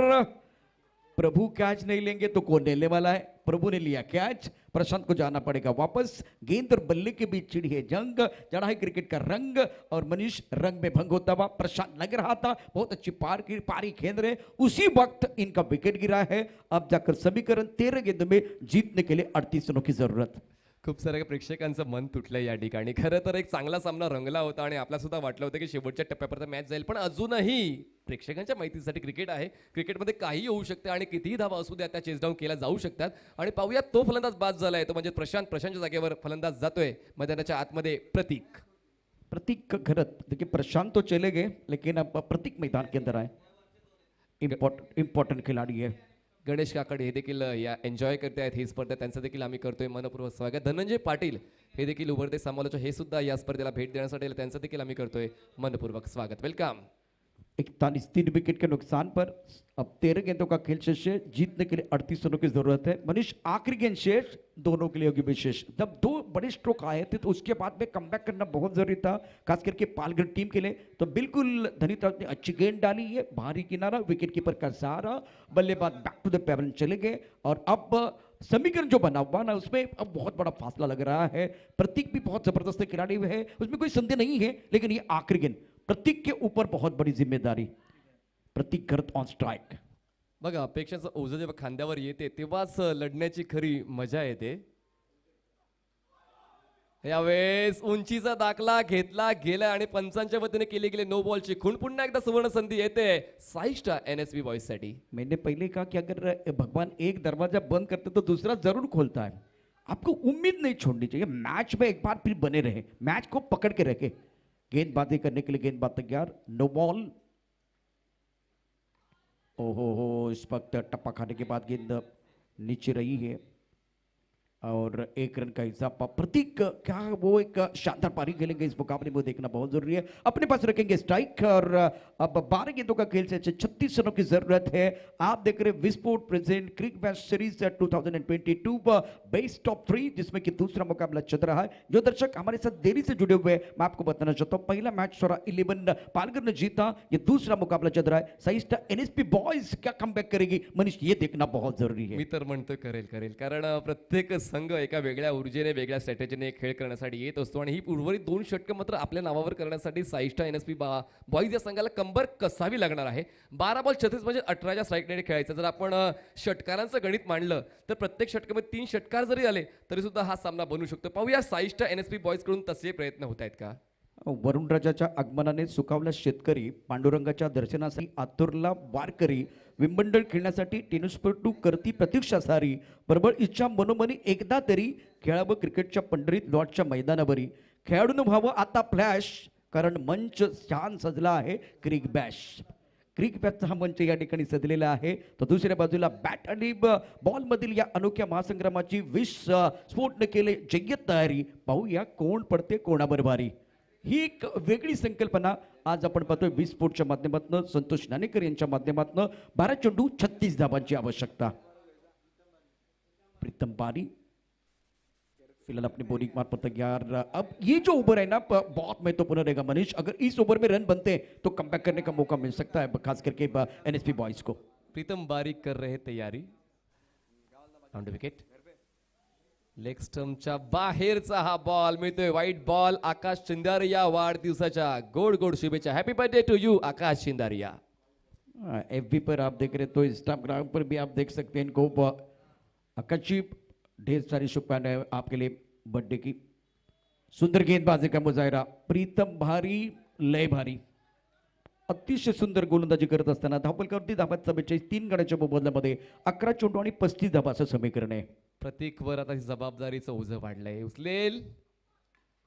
प्रभु कैच नहीं लेंगे तो कौन लेने वाला है? प्रभु ने लिया कैच, प्रशांत को जाना पड़ेगा वापस। गेंद और बल्ले के बीच छिड़ी है जंग, चढ़ा है क्रिकेट का रंग और मनीष रंग में भंग होता हुआ। प्रशांत लग रहा था बहुत अच्छी पारी खेल रहे, उसी वक्त इनका विकेट गिरा है। अब जाकर समीकरण 13 गेंदों में जीतने के लिए 38 रनों की जरूरत। खूप साऱ्या प्रेक्षकांचं मन तुटलंय या ठिकाणी. खरं तर एक चांगला सामना रंगला होता आणि आपल्याला सुद्धा वाटलं होतं की शेवटच्या टप्प्यापर्यंत मॅच जाईल, पण अजूनही प्रेक्षकांच्या माहितीसाठी क्रिकेट आहे. क्रिकेटमध्ये काहीही होऊ शकते आणि कितीही धावा असू द्या त्या चेसडाऊन केल्या जाऊ शकतात. आणि पाहूया तो फलंदाज बाद झालाय, तो म्हणजे प्रशांतच्या जागेवर फलंदाज जातोय मैदानाच्या आतमध्ये प्रतीक घरत। देखिए प्रशांत तो चले गए लेकिन अब प्रतीक मैदान के अंदर आए, इंपॉर्टेंट खिलाड़ी है। गणेश काकड हे देखील या एन्जॉय करते आहेत ही स्पर्धा, त्यांचं देखील आम्ही करतोय मनपूर्वक स्वागत. धनंजय पाटील हे देखील उभरते समालोचक, हे सुद्धा या स्पर्धेला भेट देण्यासाठी त्यांचं देखील आम्ही करतोय मनपूर्वक स्वागत. वेलकम. 41 3 विकेट के नुकसान पर अब 13 गेंदों का खेल शेष है, जीतने के लिए 38 रनों की जरूरत है। मनीष आखिरी गेंद शेष, दोनों के लिए होगी विशेष। जब 2 बड़े स्ट्रोक आए थे तो उसके बाद में कमबैक करना बहुत जरूरी था, खास करके पालघर टीम के लिए। तो बिल्कुल धनित राउत ने अच्छी गेंद डाली है, बाहरी किनारा, विकेट कीपर का सहारा, बल्लेबाज बैक टू द पेवन चले गए और अब समीकरण जो बना हुआ ना उसमें अब बहुत बड़ा फासला लग रहा है। प्रतीक भी बहुत जबरदस्त खिलाड़ी है, उसमें कोई संदेह नहीं है, लेकिन ये आखिरी गेंद प्रतीक के ऊपर बहुत बड़ी जिम्मेदारी। प्रतीक घरत ऑन स्ट्राइक। बघा अपेक्षाचं ओझं जेव्हा खांद्यावर येते तेव्हाच लढण्याची खरी मजा येते. यावेळेस उंचीचा दाखला घेतला गेला आणि पंचांच्या वतीने केले गेले नो बॉलची खूण. पुन्हा एकदा सुवर्ण संधी येते साईस्टा एनएसबी बॉयज साठी. मैंने पहले कहा कि अगर भगवान एक दरवाजा बंद करते तो दूसरा जरूर खोलता है। आपको उम्मीद नहीं छोड़नी चाहिए, मैच में एक बार फिर बने रहे, मैच को पकड़ के रखे। गेंदबाजी करने के लिए गेंदबाज तैयार, नो बॉल। ओहो इस वक्त टप्पा खाने के बाद गेंद नीचे रही है और 1 रन का इजाफा। प्रतीक क्या वो एक शानदार पारी खेलेंगे इस मुकाबले में, देखना बहुत जरूरी है। अपने पास रखेंगे स्ट्राइक और अब 12 गेंदों का खेल से 36 रनों की जरूरत है। आप देख रहे विस्फोट present cric best series 2022 best of 3, जिसमें कि दूसरा मुकाबला चल रहा है। जो दर्शक हमारे साथ देरी से जुड़े हुए हैं मैं आपको बताना चाहता हूँ, पहला मैच स्वरा 11 पालघर ने जीता, ये दूसरा मुकाबला चल रहा है। साईस्टा एनएसपी बॉयज क्या कमबॅक करेगी मनीष, ये देखना बहुत जरूरी है। मी तर म्हणतो करेल कारण प्रत्येक संघ एका वेगळ्या ऊर्जेने वेगळ्या स्ट्रॅटेजीने खेळ करण्यासाठी येत असतो आणि ही उर्वरित 2 षटकं मात्र आपल्या नावावर करण्यासाठी साईस्टा NSP बॉईज या संघाला कंबर कसावी लागणार आहे. 12 बॉल 36 म्हणजे 18च्या स्ट्राईक रेटने खेळायचं. जर आपण षटकारांचं गणित मांडलं तर प्रत्येक षटकामध्ये 3 षटकार जरी आले तरी सुद्धा हा सामना बनू शकतो. पाहूया साईस्टा NSP बॉईज कडून तसे प्रयत्न होत आहेत का. वरुण राजाच्या आगमनाने सुकावला शेतकरी, पांडुरंगाच्या दर्शनासाठी आतुरला वारकरी, विंबंडल खेळण्यासाठी टेनिसपटू करती प्रतीक्षा सारी, प्रबळ इच्छा मनोमनी एकदा तरी खेळावं क्रिकेटच्या पंढरीत लॉर्डच्या मैदानावरी, खेळाडून व्हावं आता फ्लॅश, कारण मंच छान सजला आहे क्रिक बॅश. क्रिक बॅचचा हा मंच या ठिकाणी सजलेला आहे. तर दुसऱ्या बाजूला बॅट आणि बॉलमधील या अनोख्या महासंग्रामाची स्फोटनं केले जय्यत तयारी. पाहूया कोण पडते कोणावर भारी. ही एक वेगळी संकल्पना आज आपण पाहतोय 20 फूटच्या माध्यमातून संतोष नाणेकर यांच्या माध्यमातून. 12 चेंडू 36 धावांची आवश्यकता. प्रीतम बारी फिलहाल अपनी बॉलिंग मार्फत तैयार. अब ये जो ओवर है ना बहुत महत्वपूर्ण रहेगा मनीष. अगर इस ओवर में रन बनते हैं तो कमबैक करने का मौका मिल सकता है, खास करके NSP बॉयज को. प्रीतम बारीक कर रहे तयारी. On the wicket. लेग स्टंपच्या बाहेरचा हा बॉल मिळतोय. White ball. आकाश चिंदारिया वाढदिवसाच्या गोड गोड शुभेच्छा. Happy birthday to you Akash Chindaria. FB पर आप देख रहे तो इंस्टाग्राम पर भी आप देख सकते हैं इनको. आकाश जी ढेर सारी शुभकामनाएं आपके लिए बर्थडे की. सुंदर गेंदबाजी का मुजाहरा. प्रीतम भारी लय भारी. अतिशय सुंदर गोलंदाजी करत असताना धावफलकावरती धावांचा 42 3 गड्याच्या मोबदल्यामध्ये 11 चेंडू आणि 35 धावाचं समीकरण आहे. प्रतीकवर आता ही जबाबदारीचं ओझं वाढलंय. उचलेल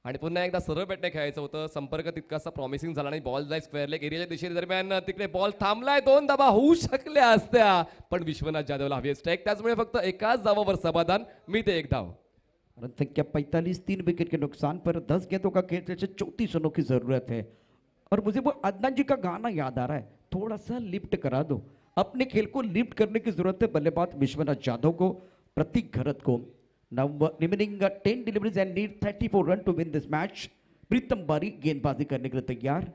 आणि पुन्हा एकदा सरळ बॅटने खेळायचं होतं. संपर्क तितकासा प्रॉमिसिंग झाला नाही. बॉल जाय स्क्वेअर लेग एरियाच्या दिशेने दरम्यान तिकडे बॉल थांबलाय. 2 धावा होऊ शकल्या असत्या पण विश्वनाथ जाधवला हवी स्ट्राईक. त्याचमुळे फक्त एकाच धावावर समाधान. मी ते 1 धाव. रन संख्या 45 3 विकेट के नुकसान पर 10 गेंदों का खेल जैसे 34 रनों की जरूरत है. और मुझे वो अदनान जी का गाना याद आ रहा है, थोड़ा सा लिफ्ट करा दो. अपने खेल को लिफ्ट करने की जरूरत है बल्लेबाज विश्वनाथ जाधव को, प्रतीक घरत को. Now remaining 10 deliveries and need 34 run to win this match. Pritam बारी गेंदबाजी करने के लिए तैयार.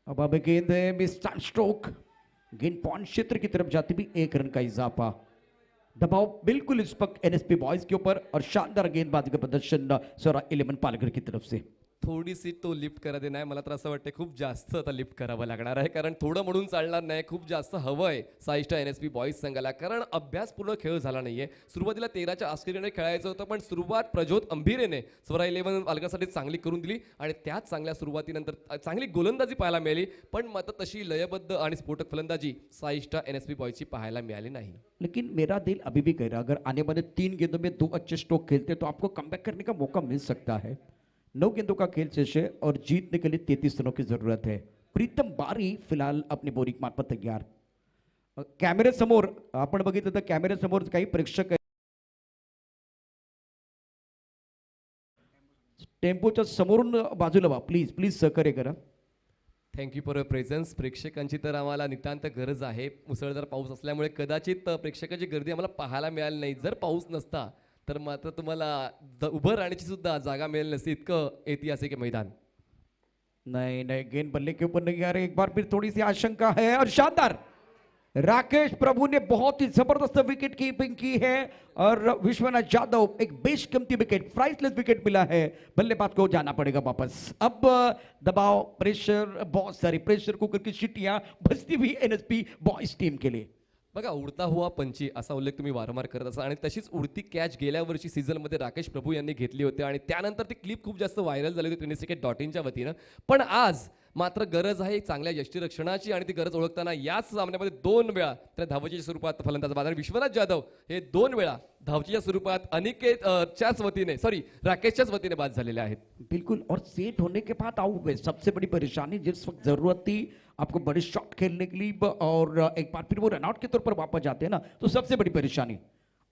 अब गेंद मिस स्ट्रोक. गेंद पॉइंट क्षेत्र की तरफ जाती भी 1 रन का इजाफा. दबाव बिल्कुल इस वक्त NSP बॉयज के ऊपर और शानदार गेंदबाजी का प्रदर्शन सोरा 11 पालघर की तरफ से. थोडीशी तो लिफ्ट करा दे. नाही मला तर असं वाटतं खूप जास्त आता लिफ्ट करावं लागणार आहे कारण थोडं म्हणून चालणार नाही. खूप जास्त हवं आहे साईस्टा NSP बॉईज संघाला कारण अभ्यासपूर्ण खेळ झाला नाहीये. सुरुवातीला 13च्या ऑस्ट्रेलियाने खेळायचं होतं पण सुरुवात प्रज्योत अंभिरेने स्वरा 11 पालघरसाठी चांगली करून दिली आणि त्याच चांगल्या सुरुवातीनंतर चांगली गोलंदाजी पाहायला मिळाली पण मात्र तशी लयबद्ध आणि स्फोटक फलंदाजी साईस्टा NSP बॉईजची पाहायला मिळाली नाही. लेकिन मेरा दिल अभी भी कह रहा है अगर आने वाले 3 गेंदों में 2 अच्छे स्ट्रोक खेलते तो आपको कमबैक करने का मौका मिल सकता है. 9 गेंदों का खेल शेष है और जीतने के लिए 33 रनों की जरूरत है. प्रीतम बारी फिलहाल अपनी बॉलिंग मार्फत तैयार. कॅमेऱ्यासमोर आपण बघितलं तर कॅमेऱ्यासमोर काही प्रेक्षक टेम्पोच्या समोरून बाजूला व्हा प्लीज प्लीज सहकार्य करा. Thank you for your presence. प्रेक्षकांची तर आम्हाला नितांत गरज आहे. मुसळधार पाऊस असल्यामुळे कदाचित प्रेक्षकाची गर्दी आम्हाला पाहायला मिळाली नाही. जर पाऊस नसता तर मात्र तुम्हाला उभं राहण्याची सुद्धा जागा मिळेल नसती. इतकं ऐतिहासिक आहे मैदान. नहीं नहीं गेंद बल्ले के ऊपर नहीं आ रही. एक बार फिर थोड़ी सी आशंका है और शानदार राकेश प्रभु ने बहुत ही जबरदस्त विकेट कीपिंग की है और विश्वनाथ जाधव एक बेशकीमती विकेट प्राइसलेस विकेट मिला है. बल्लेबाज को जाना पड़ेगा वापस. अब दबाव प्रेशर बहुत सारी प्रेशर कुकर की सीटियां बजती हुई NSP बॉयज टीम के लिए. बघा उडता हुआ पंची असा उल्लेख तुम्ही वारंवार करत असा आणि तशीच उडती कॅच गेल्या वर्षी सीझनमध्ये राकेश प्रभू यांनी घेतली होती आणि त्यानंतर ती क्लिप खूप जास्त व्हायरल झाली होती tenniscricket.in वतीनं. पण आज मात्र गरज आहे चांगल्या यष्टीरक्षणाची आणि ती गरज ओळखताना याच सामन्यामध्ये 2 वेळा त्या धावचीच्या स्वरूपात फलंदाज बाद आणि विश्वनाथ जाधव हे 2 वेळा धावचीच्या स्वरूपात अनिकेतच्याच वतीने राकेशच्याच वतीने बाद झालेले आहेत. बिल्कुल और सेट होने के बाद आउट हुए. सबसे बड़ी परेशानी जिस वक्त जरूरत थी आपको बड़े शॉट खेलने के लिए और एक बार फिर वो रनआउट के तौर पर वापस जाते हैं ना तो सबसे बड़ी परेशानी.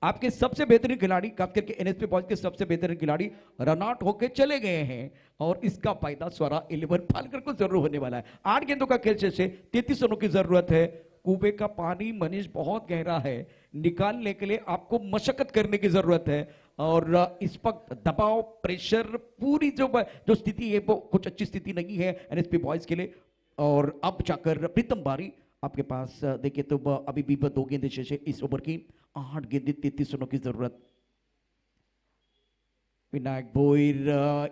आपके सबसे बेहतरीन खिलाड़ी खास करके NSP बॉयज के सबसे बेहतरीन खिलाड़ी रनआउट होके चले गए हैं और इसका फायदा स्वरा 11 पालघर को जरूर होने वाला है. 8 गेंदों का खेल शेष है. 33 रनों की जरूरत है. कुएं का पानी मनीष बहुत गहरा है. निकालने के लिए आपको मशक्कत करने की जरूरत है और इस वक्त दबाव प्रेशर पूरी जो स्थिति है वो कुछ अच्छी स्थिति नहीं है NSP बॉयज के लिए. और अब जाकर प्रीतम बारी आपके पास देखिए तो अभी भी 2 गेंदें शेष है इस ओवर की 8 गेंदे 33 रनों की जरूरत। विनायक भोईर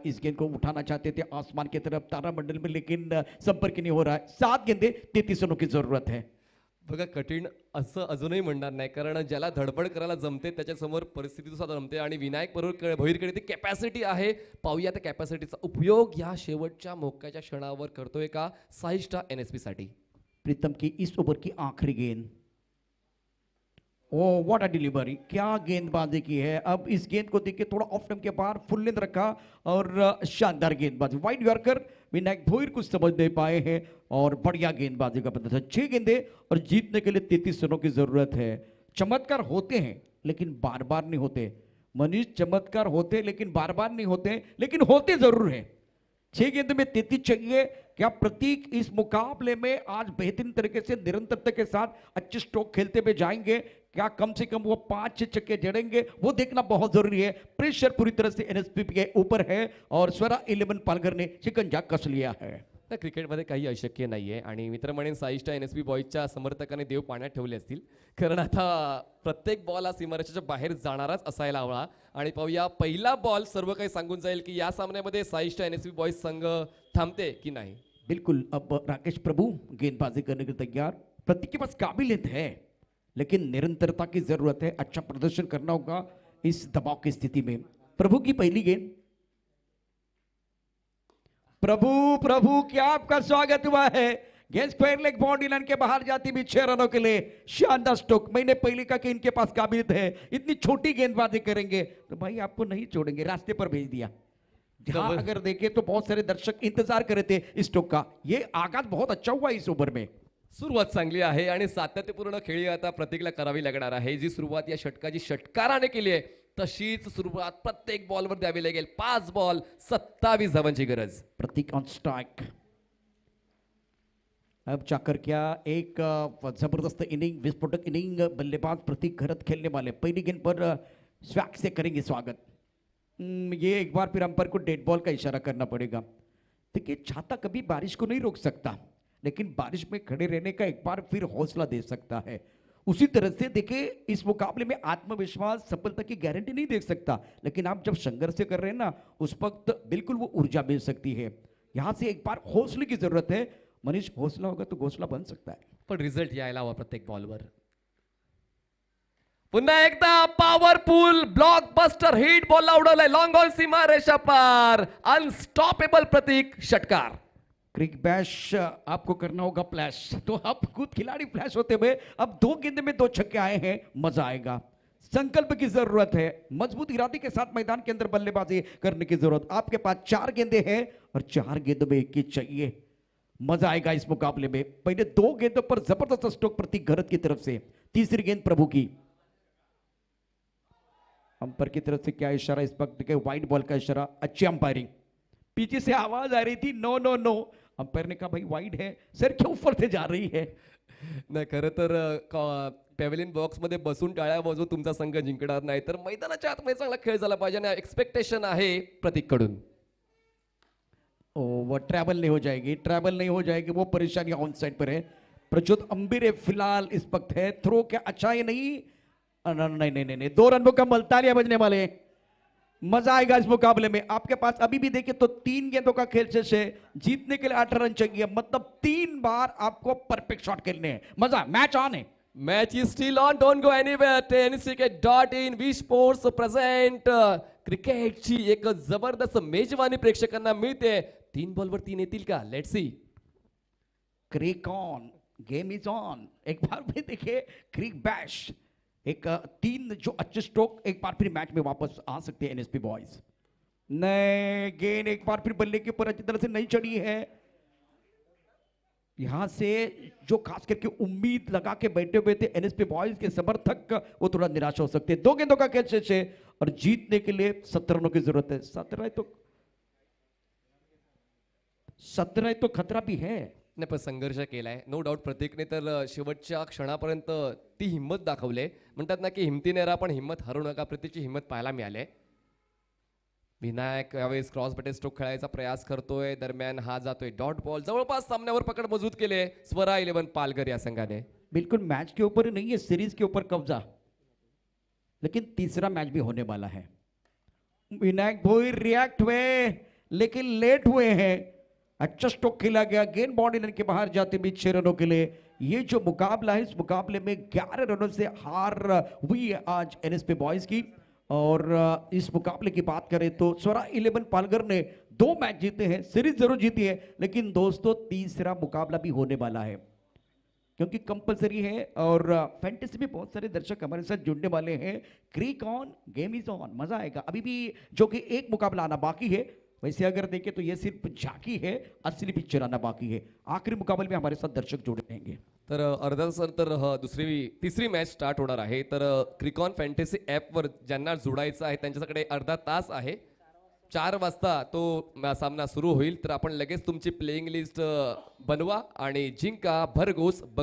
इस गेंद को उठाना चाहते थे आसमान की तरफ तारामंडल में, लेकिन संपर्क नहीं हो रहा है। 7 गेंदे 33 रनों की जरूरत है। बघा कठीण असं अजूनही म्हणणार नाही, कारण ज्याला धडपड करायला जमते त्याच्यासमोर परिस्थिती सुद्धा जमते आणि विनायक भोईरकडे ती कॅपॅसिटी आहे. पाहूया त्या कॅपॅसिटीचा उपयोग या शेवटच्या मोक्याच्या क्षणावर करतोय का साईस्टा NSP साठी. प्रीतम की इस ओवर की आखिरी गेंद। ओ व्हाट अ डिलीवरी, क्या गेंदबाजी की है। अब इस गेंद को देखिए थोड़ा ऑफ टाइम के बाहर फुल लेंथ रखा और शानदार गेंदबाजी। वाइड यॉर्कर विनायक भोईर कुछ समझ नहीं पाए हैं और बढ़िया गेंदबाजी का प्रदर्शन। 6 गेंदे और जीतने के लिए 33 रनों की जरूरत है। चमत्कार होते हैं लेकिन बार बार नहीं होते मनीष, चमत्कार होते लेकिन बार बार नहीं होते, लेकिन होते जरूर हैं। 6 गेंद में 33 चाहिए। क्या प्रतीक इस मुकाबले में आज बेहतरीन तरीके से निरंतरता के साथ अच्छे स्ट्रोक खेलते हुए जाएंगे? क्या कम से कम वो 5-6 छक्के जड़ेंगे? वो देखना बहुत जरूरी है। प्रेशर पूरी तरह से NSP के ऊपर है और स्वरा 11 पालघर ने शिकंजा कस लिया है। तर क्रिकेटमध्ये काही अशक्य नाहीये आणि मित्र म्हणेन साईस्टा NSP बॉईजच्या समर्थकाने देव पाण्यात ठेवले असतील, कारण आता प्रत्येक बॉल हा सीमारेषेच्या बाहेर जाणाराच असायला हवा. आणि पाहूया पहिला बॉल सर्व काही सांगून जाईल की या सामन्यामध्ये साईस्टा NSP बॉईज संघ थांबते की नहीं. बिल्कुल, अब राकेश प्रभु गेंदबाजी करने के लिए तैयार। प्रतीक के पास काबिलियत है लेकिन निरंतरता की जरूरत है। अच्छा प्रदर्शन करना होगा इस दबाव की स्थिति में। प्रभु की पहली गेंद। प्रभु क्या आपका स्वागत हुआ है। गेंद स्क्वायर लेग बाउंड्री लाइन के बाहर जाती भी 6 रनों के लिए शानदार स्ट्रोक। मैंने पहले कहा कि इनके पास काबिलियत है, इतनी छोटी गेंदबाजी करेंगे तो भाई आपको नहीं छोड़ेंगे, रास्ते पर भेज दिया। जहां अगर देखे तो बहुत सारे दर्शक इंतजार कर रहे थे इस स्ट्रोक का। ये आगाज बहुत अच्छा हुआ इस ओवर में। सुरुवात चांगली आहे आणि सातत्यपूर्ण खेळी आता प्रतीकला करावी लागणार आहे. जी सुरुवात या षटकाची षटकाराने केली आहे तशीच सुरुवात प्रत्येक बॉलवर द्यावी लागेल. 5 बॉल 27 धावांची गरज. प्रतीक ऑन स्ट्राइक। अब जाकर क्या एक जबरदस्त इनिंग, विस्फोटक इनिंग बल्लेबाज प्रतीक घरत खेलने वाले। पहली गेंद पर स्वैग से करेंगे स्वागत। ये एक बार फिर अंपायर को डेड बॉल का इशारा करना पड़ेगा। देखिए छाता कभी बारिश को नहीं रोक सकता, लेकिन बारिश में खड़े रहने का एक बार फिर हौसला दे सकता है। उसी तरह से देखिए इस मुकाबले में आत्मविश्वास सफलता की गारंटी नहीं दे सकता, लेकिन आप जब संघर्ष कर रहे हैं ना उस वक्त बिल्कुल वो ऊर्जा मिल सकती है। यहां से एक बार हौसले की जरूरत है। मनीष, हौसला होगा तो घोसला बन सकता है, पण रिझल्ट यायला हवा प्रत्येक बॉलवर. पुन्हा एकदा पॉवरफुल ब्लॉकबस्टर हिट बॉलला उडवलाय लॉंग ऑन सीमा रेषा पार. अनस्टॉपेबल प्रतीक षटकार. क्रिक बैश आपको करना होगा फ्लैश, तो आप खुद खिलाड़ी फ्लैश होते हुए अब 2 गेंद में 2 छक्के आए हैं, मजा आएगा। संकल्प की जरूरत है, मजबूत इरादे के साथ मैदान के अंदर बल्लेबाजी करने की जरूरत। आपके पास 4 गेंदे हैं और 4 गेंदों में 1 ही चाहिए। मजा आएगा इस मुकाबले में। पहले 2 गेंदों पर जबरदस्त स्ट्रोक प्रतीक घरत की तरफ से। तीसरी गेंद प्रभु की। अंपायर की तरफ से क्या इशारा इस वक्त के वाइड बॉल का इशारा। अच्छी अंपायरिंग। पीछे से आवाज आ रही थी नो नो नो, अंपायर ने कहा भाई वाइड है, सर के ऊपर से जा रही है। नाही खरं तर पॅव्हलियन बॉक्स मध्ये बसून टाळ्या वाजवून तुमचा संघ जिंकणार नाही, तर मैदानाच्या आतमध्ये चांगला खेळ झाला पाहिजे आणि एक्सपेक्टेशन आहे प्रतीक कडून. ओ वो ट्रैवल नहीं हो जाएगी, ट्रैवल नहीं हो जाएगी, वो परेशानी ऑन साइड पर है। प्रचोद अंबिरे फिलहाल इस वक्त है। थ्रो क्या अच्छा है? नहीं नहीं नहीं नहीं, 2 रनों का मलतानिया बजने वाले। मजा आएगा इस मुकाबले में। आपके पास अभी भी देखिए तो 3 गेंदों का खेल शेष है। जीतने के लिए 8 रन चाहिए, मतलब 3 बार आपको परफेक्ट शॉट खेलने हैं। मजा, मैच ऑन है। Match is still on, don't go anywhere. tenniscricket.in V sports present. क्रिकेटची एक जबरदस्त मेजवानी प्रेक्षकांना मिळते. 3 बॉलवर 3 येतील का? Let's see. Cric on, game is on. एक बार फिर देखिए क्रिक बैश, एक 3 जो अच्छे स्ट्रोक एक बार फिर मैच में वापस आ सकते हैं NSP बॉयज। नए गेंद एक बार फिर बल्ले के ऊपर अच्छी तरह से नहीं चढ़ी है। यहां से जो खास करके उम्मीद लगा के बैठे हुए थे NSP बॉयज के समर्थक, वो थोड़ा निराश हो सकते हैं। 2 गेंदों का खेल शेष है और जीतने के लिए 17 रनों की जरूरत है। 17 तो खतरा भी है। नाही पण संघर्ष केलाय नो डाऊट प्रतीकने तर शेवटच्या क्षणापर्यंत ती हिंमत दाखवली. म्हणतात ना की हिमतीने राहा पण हिंमत हरू नका. प्रतीकची हिंमत पाहायला मिळाली. विनायक यावेळेस क्रॉस बटेल स्ट्रोक खेळायचा प्रयास करतोय. दरम्यान हा जातोय डॉट बॉल. जवळपास सामन्यावर पकड मजबूत केले स्वरा 11 पालघर या संघाने. बिल्कुल मैच के ऊपर ही नहीं है, सीरीज के ऊपर कब्जा। लेकिन तीसरा मैच भी होने वाला है। विनायक भोई रिएक्ट हुए लेकिन लेट हुए हैं। अच्छा स्ट्रोक खेला गया, गेंद बॉडी लाइन के बाहर जाते भी 6 रनों के लिए। ये जो मुकाबला है, इस मुकाबले में 11 रनों से हार हुई है आज एनएसपी बॉयज की। और इस मुकाबले की बात करें तो स्वरा 11 पालघर ने 2 मैच जीते हैं, सीरीज जरूर जीती है, लेकिन दोस्तों तीसरा मुकाबला भी होने वाला है क्योंकि कंपलसरी है। और फैंटेसी में बहुत सारे दर्शक हमारे साथ जुड़ने वाले हैं। क्रिक ऑन, गेम इज ऑन, मजा आएगा। अभी भी जो कि एक मुकाबला आना बाकी है, वैसे अगर देखें तो ये सिर्फ झांकी है, असली पिक्चर आना बाकी है। आखिरी मुकाबले में हमारे साथ दर्शक जुड़े रहेंगे। तर अर्ध्या तासानंतर तिसरी मॅच स्टार्ट होणार आहे। तर क्रिकॉन फॅन्टेसी ॲपवर ज्यांना जोडायचं आहे त्यांच्याकडे अर्धा तास आहे। 4 वाजता तो सामना सुरू होईल। तर आपण लगेच तुमची प्लेइंग लिस्ट बनवा आणि जिंका भरघोस